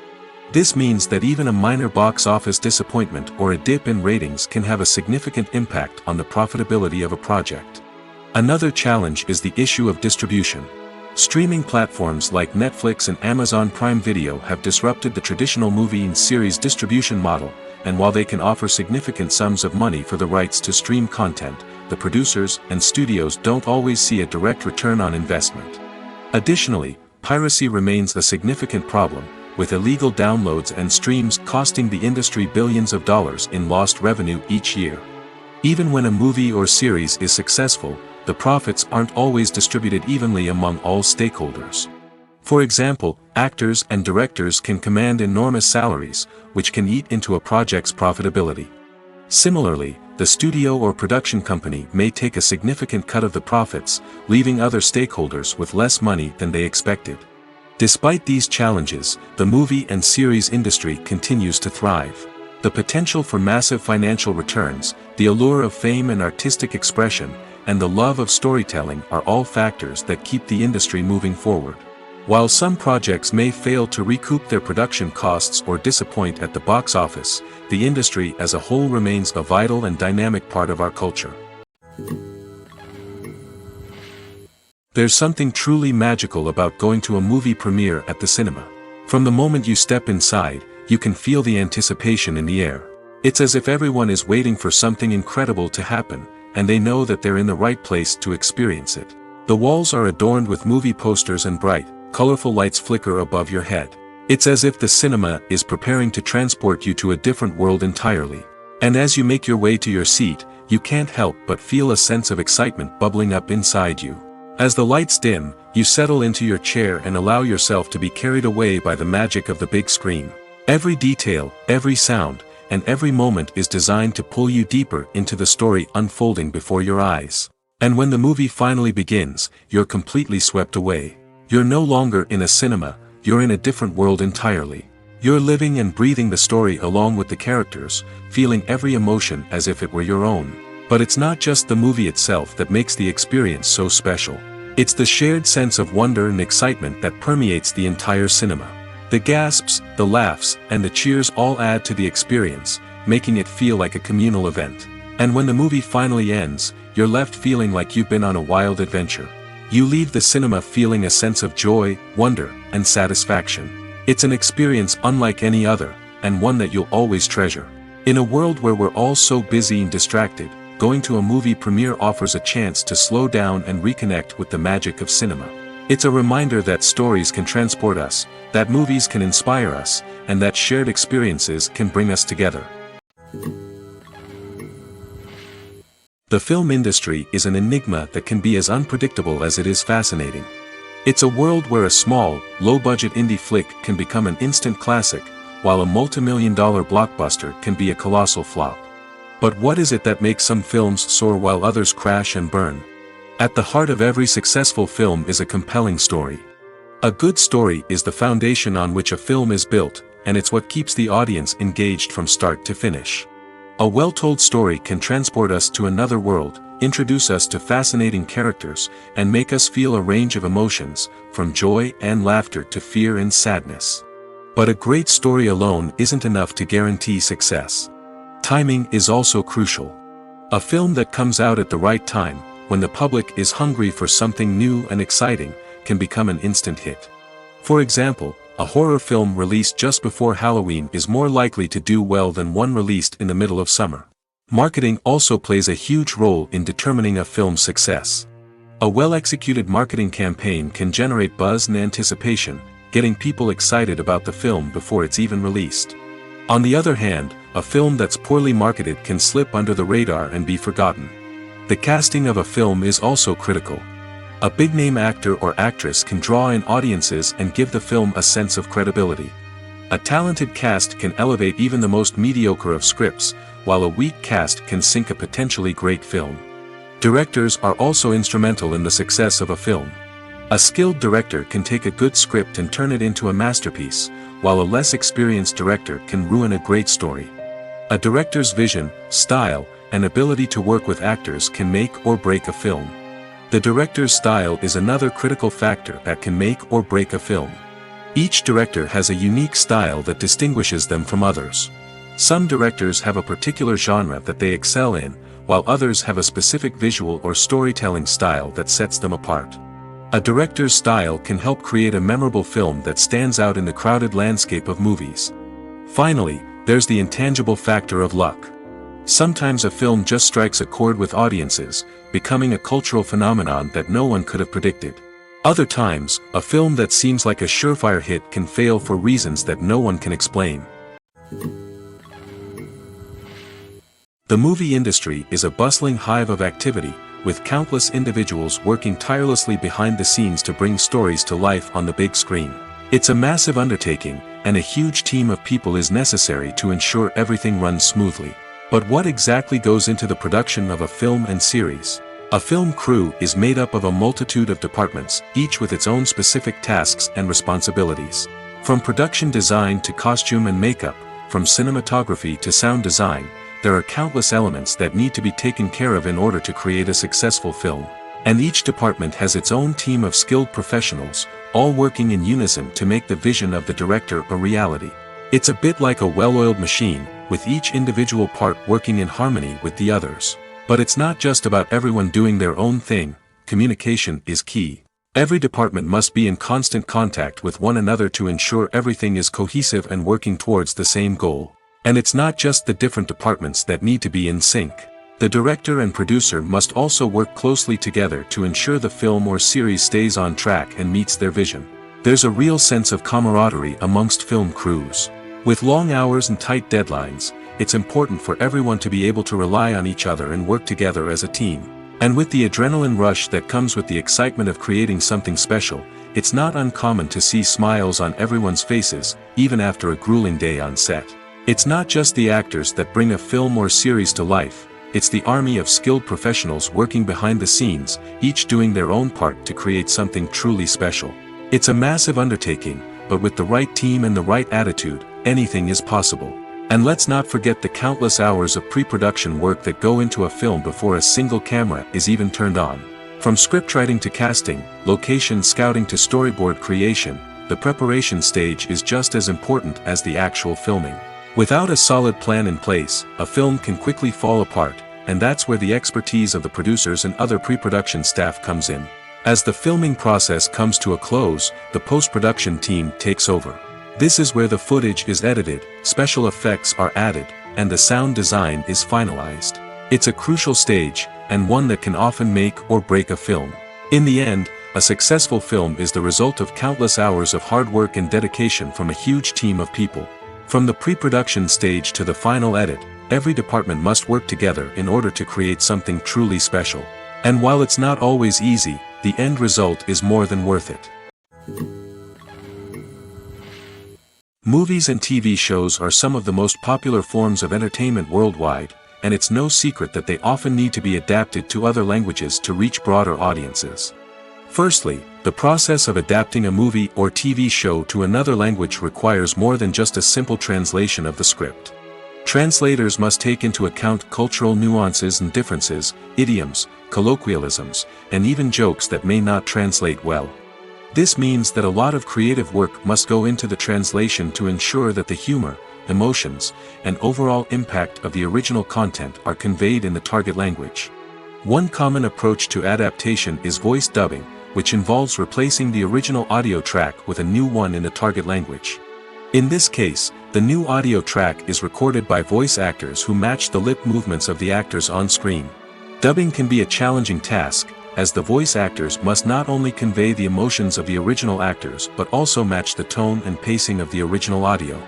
This means that even a minor box office disappointment or a dip in ratings can have a significant impact on the profitability of a project. Another challenge is the issue of distribution. Streaming platforms like Netflix and Amazon Prime Video have disrupted the traditional movie and series distribution model, and while they can offer significant sums of money for the rights to stream content, the producers and studios don't always see a direct return on investment. Additionally, piracy remains a significant problem, with illegal downloads and streams costing the industry billions of dollars in lost revenue each year. Even when a movie or series is successful, the profits aren't always distributed evenly among all stakeholders. For example, actors and directors can command enormous salaries, which can eat into a project's profitability. Similarly, the studio or production company may take a significant cut of the profits, leaving other stakeholders with less money than they expected. Despite these challenges, the movie and series industry continues to thrive. The potential for massive financial returns, the allure of fame and artistic expression, and the love of storytelling are all factors that keep the industry moving forward. While some projects may fail to recoup their production costs or disappoint at the box office, the industry as a whole remains a vital and dynamic part of our culture. There's something truly magical about going to a movie premiere at the cinema. From the moment you step inside, you can feel the anticipation in the air. It's as if everyone is waiting for something incredible to happen, and they know that they're in the right place to experience it. The walls are adorned with movie posters and bright, colorful lights flicker above your head. It's as if the cinema is preparing to transport you to a different world entirely. And as you make your way to your seat, you can't help but feel a sense of excitement bubbling up inside you. As the lights dim, you settle into your chair and allow yourself to be carried away by the magic of the big screen. Every detail, every sound, and every moment is designed to pull you deeper into the story unfolding before your eyes. And when the movie finally begins, you're completely swept away. You're no longer in a cinema, you're in a different world entirely. You're living and breathing the story along with the characters, feeling every emotion as if it were your own. But it's not just the movie itself that makes the experience so special. It's the shared sense of wonder and excitement that permeates the entire cinema. The gasps, the laughs, and the cheers all add to the experience, making it feel like a communal event. And when the movie finally ends, you're left feeling like you've been on a wild adventure. You leave the cinema feeling a sense of joy, wonder, and satisfaction. It's an experience unlike any other, and one that you'll always treasure. In a world where we're all so busy and distracted, going to a movie premiere offers a chance to slow down and reconnect with the magic of cinema. It's a reminder that stories can transport us, that movies can inspire us, and that shared experiences can bring us together. The film industry is an enigma that can be as unpredictable as it is fascinating. It's a world where a small, low-budget indie flick can become an instant classic, while a multi-million-dollar blockbuster can be a colossal flop. But what is it that makes some films soar while others crash and burn? At the heart of every successful film is a compelling story. A good story is the foundation on which a film is built, and it's what keeps the audience engaged from start to finish. A well-told story can transport us to another world, introduce us to fascinating characters, and make us feel a range of emotions, from joy and laughter to fear and sadness. But a great story alone isn't enough to guarantee success. Timing is also crucial. A film that comes out at the right time, when the public is hungry for something new and exciting, can become an instant hit. For example, a horror film released just before Halloween is more likely to do well than one released in the middle of summer. Marketing also plays a huge role in determining a film's success. A well-executed marketing campaign can generate buzz and anticipation, getting people excited about the film before it's even released. On the other hand, a film that's poorly marketed can slip under the radar and be forgotten. The casting of a film is also critical. A big-name actor or actress can draw in audiences and give the film a sense of credibility. A talented cast can elevate even the most mediocre of scripts, while a weak cast can sink a potentially great film. Directors are also instrumental in the success of a film. A skilled director can take a good script and turn it into a masterpiece, while a less experienced director can ruin a great story. A director's vision, style, and ability to work with actors can make or break a film. The director's style is another critical factor that can make or break a film. Each director has a unique style that distinguishes them from others. Some directors have a particular genre that they excel in, while others have a specific visual or storytelling style that sets them apart. A director's style can help create a memorable film that stands out in the crowded landscape of movies. Finally, there's the intangible factor of luck. Sometimes a film just strikes a chord with audiences, becoming a cultural phenomenon that no one could have predicted. Other times, a film that seems like a surefire hit can fail for reasons that no one can explain. The movie industry is a bustling hive of activity, with countless individuals working tirelessly behind the scenes to bring stories to life on the big screen. It's a massive undertaking, and a huge team of people is necessary to ensure everything runs smoothly. But what exactly goes into the production of a film and series? A film crew is made up of a multitude of departments, each with its own specific tasks and responsibilities. From production design to costume and makeup, from cinematography to sound design, there are countless elements that need to be taken care of in order to create a successful film. And each department has its own team of skilled professionals, all working in unison to make the vision of the director a reality. It's a bit like a well-oiled machine, with each individual part working in harmony with the others. But it's not just about everyone doing their own thing. Communication is key. Every department must be in constant contact with one another to ensure everything is cohesive and working towards the same goal. And it's not just the different departments that need to be in sync. The director and producer must also work closely together to ensure the film or series stays on track and meets their vision. There's a real sense of camaraderie amongst film crews. With long hours and tight deadlines, it's important for everyone to be able to rely on each other and work together as a team. And with the adrenaline rush that comes with the excitement of creating something special, it's not uncommon to see smiles on everyone's faces, even after a grueling day on set. It's not just the actors that bring a film or series to life, it's the army of skilled professionals working behind the scenes, each doing their own part to create something truly special. It's a massive undertaking, but with the right team and the right attitude, anything is possible. And let's not forget the countless hours of pre-production work that go into a film before a single camera is even turned on. From scriptwriting to casting, location scouting to storyboard creation, the preparation stage is just as important as the actual filming. Without a solid plan in place, a film can quickly fall apart, and that's where the expertise of the producers and other pre-production staff comes in. As the filming process comes to a close, the post-production team takes over. This is where the footage is edited, special effects are added, and the sound design is finalized. It's a crucial stage, and one that can often make or break a film. In the end, a successful film is the result of countless hours of hard work and dedication from a huge team of people. From the pre-production stage to the final edit, every department must work together in order to create something truly special. And while it's not always easy, the end result is more than worth it. Movies and TV shows are some of the most popular forms of entertainment worldwide, and it's no secret that they often need to be adapted to other languages to reach broader audiences. Firstly, the process of adapting a movie or TV show to another language requires more than just a simple translation of the script. Translators must take into account cultural nuances and differences, idioms, colloquialisms, and even jokes that may not translate well. This means that a lot of creative work must go into the translation to ensure that the humor, emotions, and overall impact of the original content are conveyed in the target language. One common approach to adaptation is voice dubbing, which involves replacing the original audio track with a new one in the target language. In this case, the new audio track is recorded by voice actors who match the lip movements of the actors on screen. Dubbing can be a challenging task, as the voice actors must not only convey the emotions of the original actors but also match the tone and pacing of the original audio.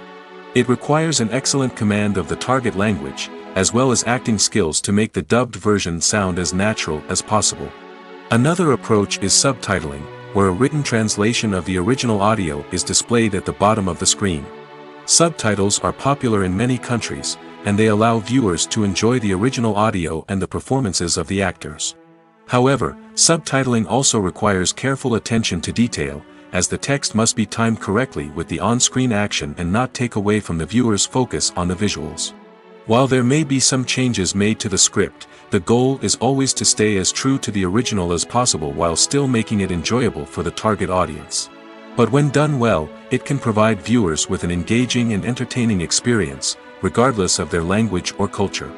It requires an excellent command of the target language, as well as acting skills to make the dubbed version sound as natural as possible. Another approach is subtitling, where a written translation of the original audio is displayed at the bottom of the screen. Subtitles are popular in many countries, and they allow viewers to enjoy the original audio and the performances of the actors. However, subtitling also requires careful attention to detail, as the text must be timed correctly with the on-screen action and not take away from the viewer's focus on the visuals. While there may be some changes made to the script, the goal is always to stay as true to the original as possible while still making it enjoyable for the target audience. But when done well, it can provide viewers with an engaging and entertaining experience, regardless of their language or culture.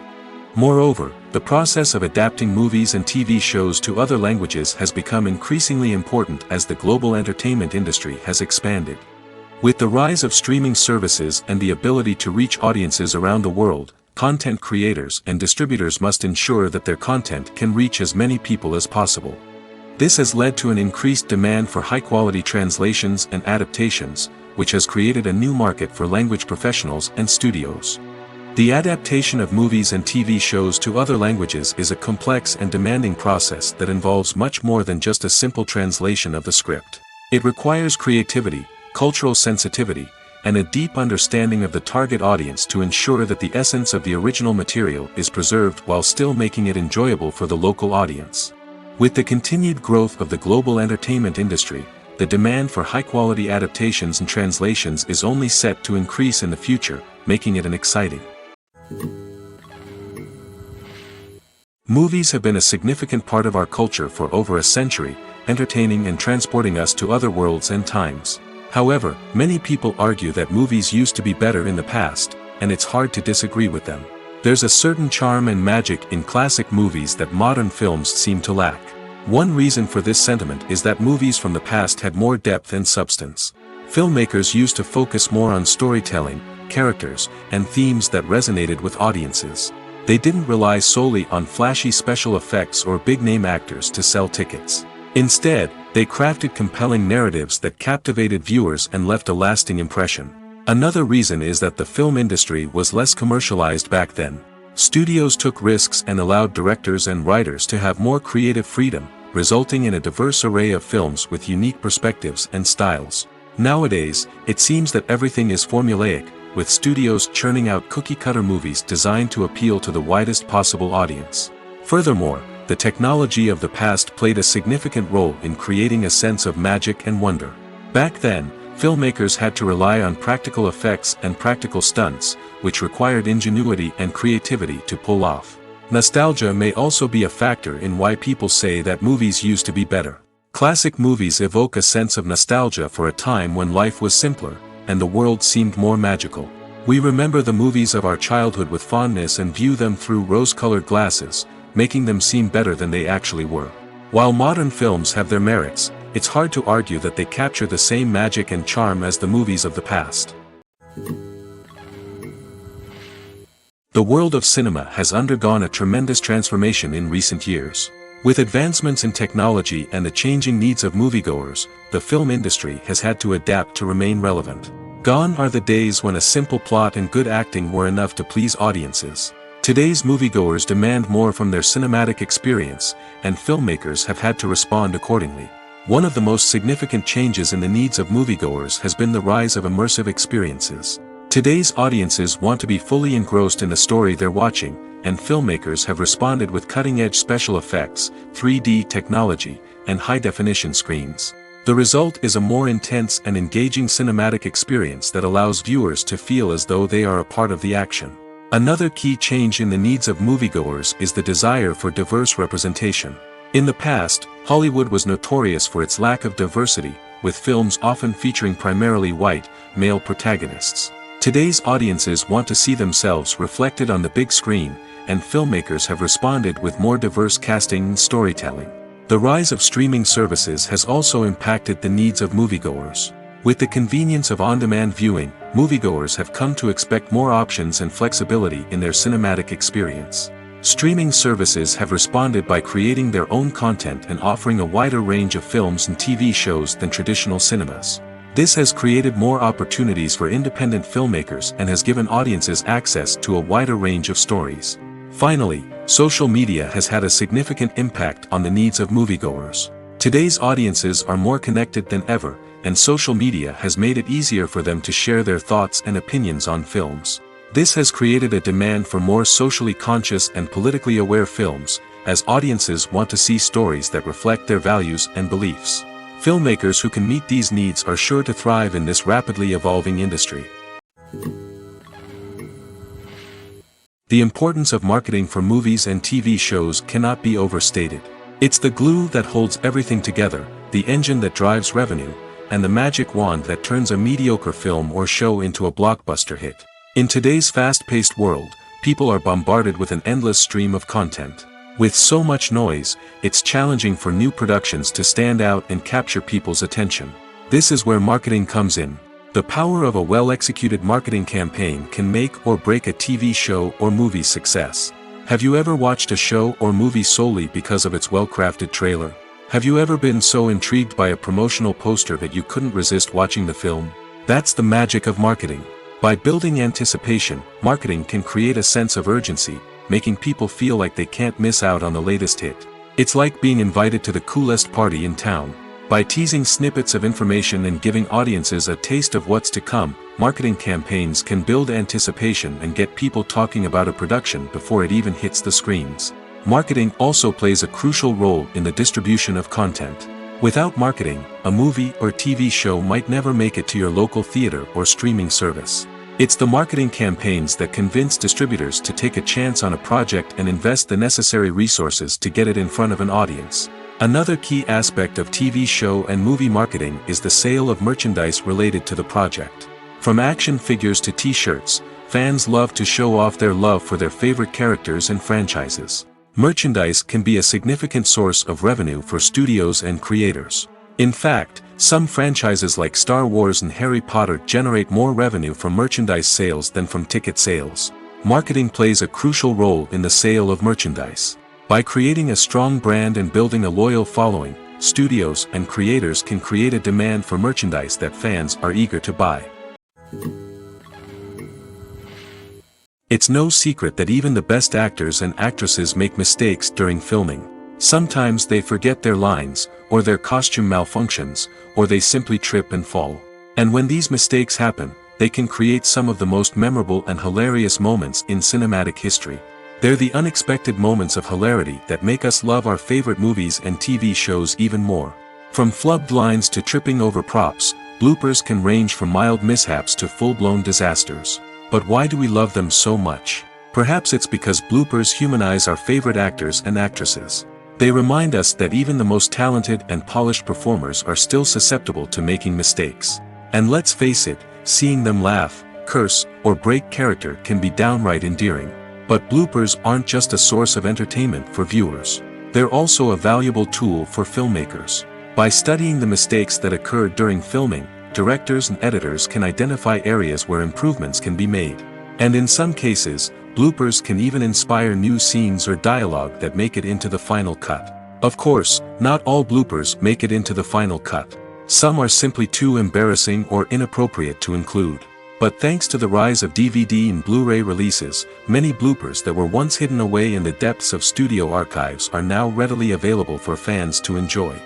Moreover, the process of adapting movies and TV shows to other languages has become increasingly important as the global entertainment industry has expanded. With the rise of streaming services and the ability to reach audiences around the world, content creators and distributors must ensure that their content can reach as many people as possible. This has led to an increased demand for high-quality translations and adaptations, which has created a new market for language professionals and studios. The adaptation of movies and TV shows to other languages is a complex and demanding process that involves much more than just a simple translation of the script. It requires creativity, cultural sensitivity, and a deep understanding of the target audience to ensure that the essence of the original material is preserved while still making it enjoyable for the local audience. With the continued growth of the global entertainment industry, the demand for high-quality adaptations and translations is only set to increase in the future, making it an exciting. Movies have been a significant part of our culture for over a century, entertaining and transporting us to other worlds and times. However, many people argue that movies used to be better in the past, and it's hard to disagree with them. There's a certain charm and magic in classic movies that modern films seem to lack. One reason for this sentiment is that movies from the past had more depth and substance. Filmmakers used to focus more on storytelling, characters, and themes that resonated with audiences. They didn't rely solely on flashy special effects or big-name actors to sell tickets. Instead, They crafted compelling narratives that captivated viewers and left a lasting impression. Another reason is that the film industry was less commercialized back then. Studios took risks and allowed directors and writers to have more creative freedom, resulting in a diverse array of films with unique perspectives and styles. Nowadays, it seems that everything is formulaic, with studios churning out cookie-cutter movies designed to appeal to the widest possible audience. Furthermore, the technology of the past played a significant role in creating a sense of magic and wonder. Back then, filmmakers had to rely on practical effects and practical stunts, which required ingenuity and creativity to pull off. Nostalgia may also be a factor in why people say that movies used to be better. Classic movies evoke a sense of nostalgia for a time when life was simpler, and the world seemed more magical. We remember the movies of our childhood with fondness and view them through rose-colored glasses, making them seem better than they actually were. While modern films have their merits, it's hard to argue that they capture the same magic and charm as the movies of the past. The world of cinema has undergone a tremendous transformation in recent years. With advancements in technology and the changing needs of moviegoers, the film industry has had to adapt to remain relevant. Gone are the days when a simple plot and good acting were enough to please audiences. Today's moviegoers demand more from their cinematic experience, and filmmakers have had to respond accordingly. One of the most significant changes in the needs of moviegoers has been the rise of immersive experiences. Today's audiences want to be fully engrossed in the story they're watching, and filmmakers have responded with cutting-edge special effects, 3D technology, and high-definition screens. The result is a more intense and engaging cinematic experience that allows viewers to feel as though they are a part of the action. Another key change in the needs of moviegoers is the desire for diverse representation. In the past, Hollywood was notorious for its lack of diversity, with films often featuring primarily white, male protagonists. Today's audiences want to see themselves reflected on the big screen, and filmmakers have responded with more diverse casting and storytelling. The rise of streaming services has also impacted the needs of moviegoers. With the convenience of on-demand viewing, moviegoers have come to expect more options and flexibility in their cinematic experience. Streaming services have responded by creating their own content and offering a wider range of films and TV shows than traditional cinemas. This has created more opportunities for independent filmmakers and has given audiences access to a wider range of stories. Finally, social media has had a significant impact on the needs of moviegoers. Today's audiences are more connected than ever, and social media has made it easier for them to share their thoughts and opinions on films. This has created a demand for more socially conscious and politically aware films, as audiences want to see stories that reflect their values and beliefs. Filmmakers who can meet these needs are sure to thrive in this rapidly evolving industry. The importance of marketing for movies and TV shows cannot be overstated. It's the glue that holds everything together, the engine that drives revenue, and the magic wand that turns a mediocre film or show into a blockbuster hit. In today's fast-paced world, people are bombarded with an endless stream of content. With so much noise, it's challenging for new productions to stand out and capture people's attention. This is where marketing comes in. The power of a well-executed marketing campaign can make or break a TV show or movie's success. Have you ever watched a show or movie solely because of its well-crafted trailer? Have you ever been so intrigued by a promotional poster that you couldn't resist watching the film? That's the magic of marketing. By building anticipation, marketing can create a sense of urgency, making people feel like they can't miss out on the latest hit. It's like being invited to the coolest party in town. By teasing snippets of information and giving audiences a taste of what's to come, marketing campaigns can build anticipation and get people talking about a production before it even hits the screens. Marketing also plays a crucial role in the distribution of content. Without marketing, a movie or TV show might never make it to your local theater or streaming service. It's the marketing campaigns that convince distributors to take a chance on a project and invest the necessary resources to get it in front of an audience. Another key aspect of TV show and movie marketing is the sale of merchandise related to the project. From action figures to t-shirts, fans love to show off their love for their favorite characters and franchises. Merchandise can be a significant source of revenue for studios and creators. In fact, some franchises like Star Wars and Harry Potter generate more revenue from merchandise sales than from ticket sales. Marketing plays a crucial role in the sale of merchandise. By creating a strong brand and building a loyal following, studios and creators can create a demand for merchandise that fans are eager to buy. It's no secret that even the best actors and actresses make mistakes during filming. Sometimes they forget their lines, or their costume malfunctions, or they simply trip and fall. And when these mistakes happen, they can create some of the most memorable and hilarious moments in cinematic history. They're the unexpected moments of hilarity that make us love our favorite movies and TV shows even more. From flubbed lines to tripping over props, bloopers can range from mild mishaps to full-blown disasters. But why do we love them so much? Perhaps it's because bloopers humanize our favorite actors and actresses. They remind us that even the most talented and polished performers are still susceptible to making mistakes. And let's face it, seeing them laugh, curse, or break character can be downright endearing. But bloopers aren't just a source of entertainment for viewers. They're also a valuable tool for filmmakers. By studying the mistakes that occurred during filming, directors and editors can identify areas where improvements can be made. And in some cases, bloopers can even inspire new scenes or dialogue that make it into the final cut. Of course, not all bloopers make it into the final cut. Some are simply too embarrassing or inappropriate to include. But thanks to the rise of DVD and Blu-ray releases, many bloopers that were once hidden away in the depths of studio archives are now readily available for fans to enjoy.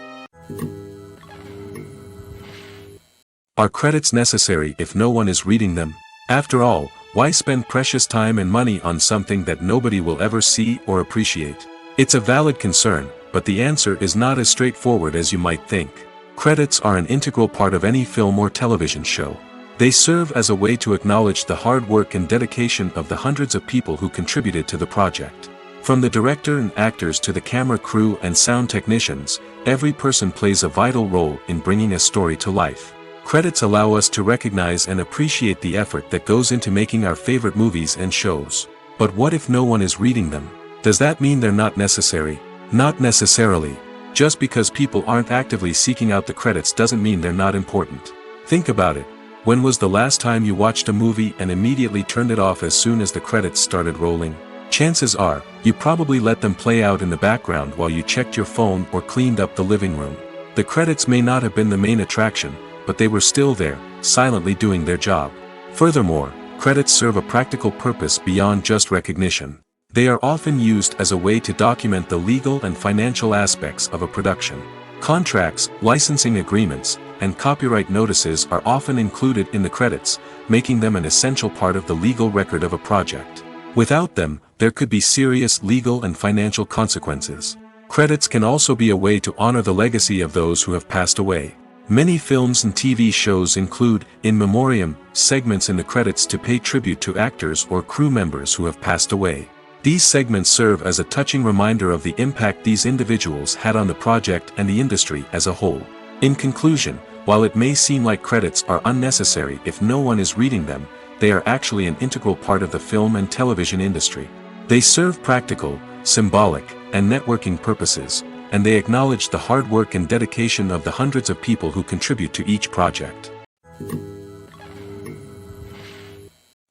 Are credits necessary if no one is reading them? After all, why spend precious time and money on something that nobody will ever see or appreciate? It's a valid concern, but the answer is not as straightforward as you might think. Credits are an integral part of any film or television show. They serve as a way to acknowledge the hard work and dedication of the hundreds of people who contributed to the project. From the director and actors to the camera crew and sound technicians, every person plays a vital role in bringing a story to life. Credits allow us to recognize and appreciate the effort that goes into making our favorite movies and shows. But what if no one is reading them? Does that mean they're not necessary? Not necessarily. Just because people aren't actively seeking out the credits doesn't mean they're not important. Think about it. When was the last time you watched a movie and immediately turned it off as soon as the credits started rolling? Chances are, you probably let them play out in the background while you checked your phone or cleaned up the living room. The credits may not have been the main attraction, but they were still there, silently doing their job. Furthermore, credits serve a practical purpose beyond just recognition. They are often used as a way to document the legal and financial aspects of a production. Contracts, licensing agreements, and copyright notices are often included in the credits, making them an essential part of the legal record of a project. Without them, there could be serious legal and financial consequences. Credits can also be a way to honor the legacy of those who have passed away. Many films and TV shows include, in memoriam, segments in the credits to pay tribute to actors or crew members who have passed away. These segments serve as a touching reminder of the impact these individuals had on the project and the industry as a whole. In conclusion, while it may seem like credits are unnecessary if no one is reading them, they are actually an integral part of the film and television industry. They serve practical, symbolic, and networking purposes, and they acknowledge the hard work and dedication of the hundreds of people who contribute to each project.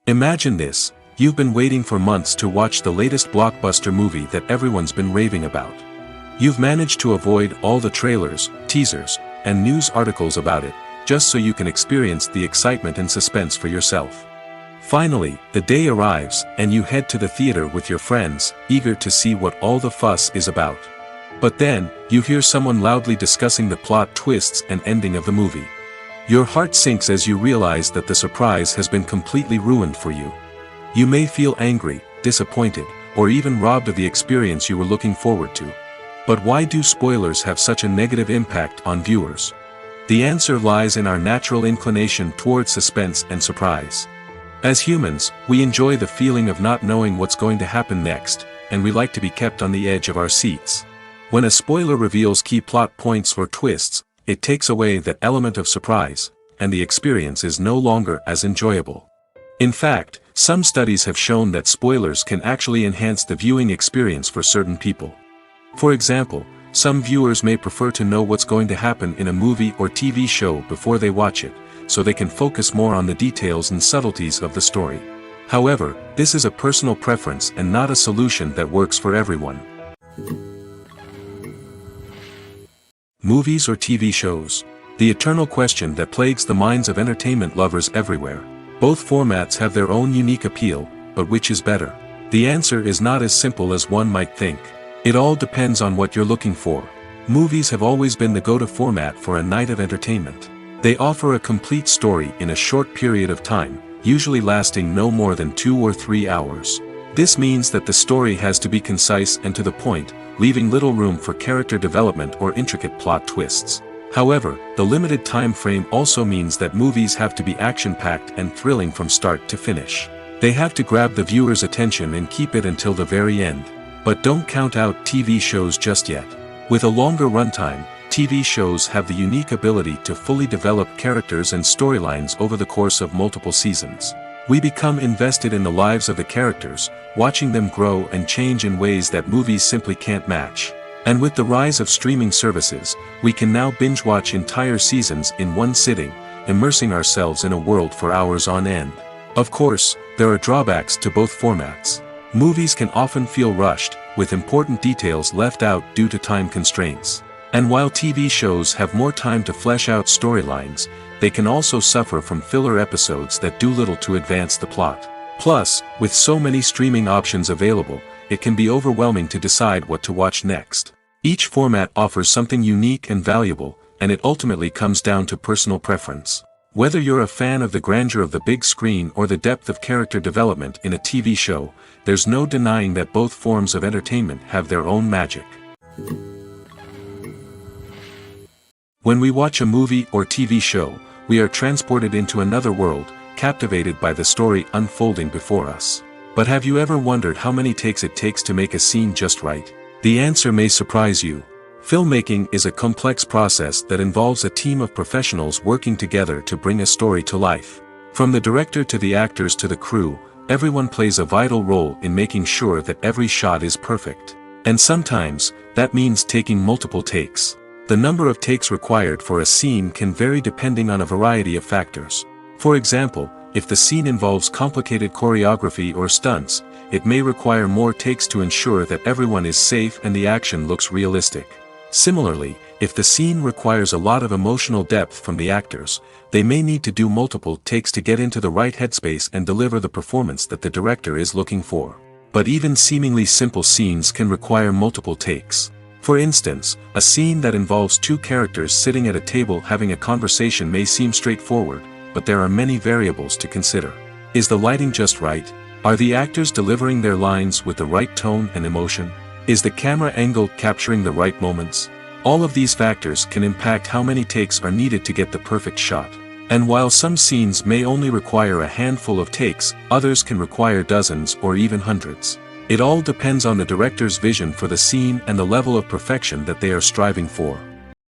Imagine this: you've been waiting for months to watch the latest blockbuster movie that everyone's been raving about. You've managed to avoid all the trailers, teasers, and news articles about it, just so you can experience the excitement and suspense for yourself. Finally, the day arrives, and you head to the theater with your friends, eager to see what all the fuss is about. But then, you hear someone loudly discussing the plot twists and ending of the movie. Your heart sinks as you realize that the surprise has been completely ruined for you. You may feel angry, disappointed, or even robbed of the experience you were looking forward to. But why do spoilers have such a negative impact on viewers? The answer lies in our natural inclination towards suspense and surprise. As humans, we enjoy the feeling of not knowing what's going to happen next, and we like to be kept on the edge of our seats. When a spoiler reveals key plot points or twists, it takes away that element of surprise, and the experience is no longer as enjoyable. In fact, some studies have shown that spoilers can actually enhance the viewing experience for certain people. For example, some viewers may prefer to know what's going to happen in a movie or TV show before they watch it, so they can focus more on the details and subtleties of the story. However, this is a personal preference and not a solution that works for everyone. Movies or TV shows? The eternal question that plagues the minds of entertainment lovers everywhere. Both formats have their own unique appeal, but which is better? The answer is not as simple as one might think. It all depends on what you're looking for. Movies have always been the go-to format for a night of entertainment. They offer a complete story in a short period of time, usually lasting no more than 2 or 3 hours. This means that the story has to be concise and to the point, leaving little room for character development or intricate plot twists. However, the limited time frame also means that movies have to be action-packed and thrilling from start to finish. They have to grab the viewer's attention and keep it until the very end. But don't count out TV shows just yet. With a longer runtime, TV shows have the unique ability to fully develop characters and storylines over the course of multiple seasons. We become invested in the lives of the characters, watching them grow and change in ways that movies simply can't match. And with the rise of streaming services, we can now binge-watch entire seasons in one sitting, immersing ourselves in a world for hours on end. Of course, there are drawbacks to both formats. Movies can often feel rushed, with important details left out due to time constraints. And while TV shows have more time to flesh out storylines, they can also suffer from filler episodes that do little to advance the plot. Plus, with so many streaming options available, it can be overwhelming to decide what to watch next. Each format offers something unique and valuable, and it ultimately comes down to personal preference. Whether you're a fan of the grandeur of the big screen or the depth of character development in a TV show, there's no denying that both forms of entertainment have their own magic. When we watch a movie or TV show, we are transported into another world, captivated by the story unfolding before us. But have you ever wondered how many takes it takes to make a scene just right? The answer may surprise you. Filmmaking is a complex process that involves a team of professionals working together to bring a story to life. From the director to the actors to the crew, everyone plays a vital role in making sure that every shot is perfect. And sometimes, that means taking multiple takes. The number of takes required for a scene can vary depending on a variety of factors. For example, if the scene involves complicated choreography or stunts, it may require more takes to ensure that everyone is safe and the action looks realistic. Similarly, if the scene requires a lot of emotional depth from the actors, they may need to do multiple takes to get into the right headspace and deliver the performance that the director is looking for. But even seemingly simple scenes can require multiple takes. For instance, a scene that involves 2 characters sitting at a table having a conversation may seem straightforward, but there are many variables to consider. Is the lighting just right? Are the actors delivering their lines with the right tone and emotion? Is the camera angle capturing the right moments? All of these factors can impact how many takes are needed to get the perfect shot. And while some scenes may only require a handful of takes, others can require dozens or even hundreds. It all depends on the director's vision for the scene and the level of perfection that they are striving for.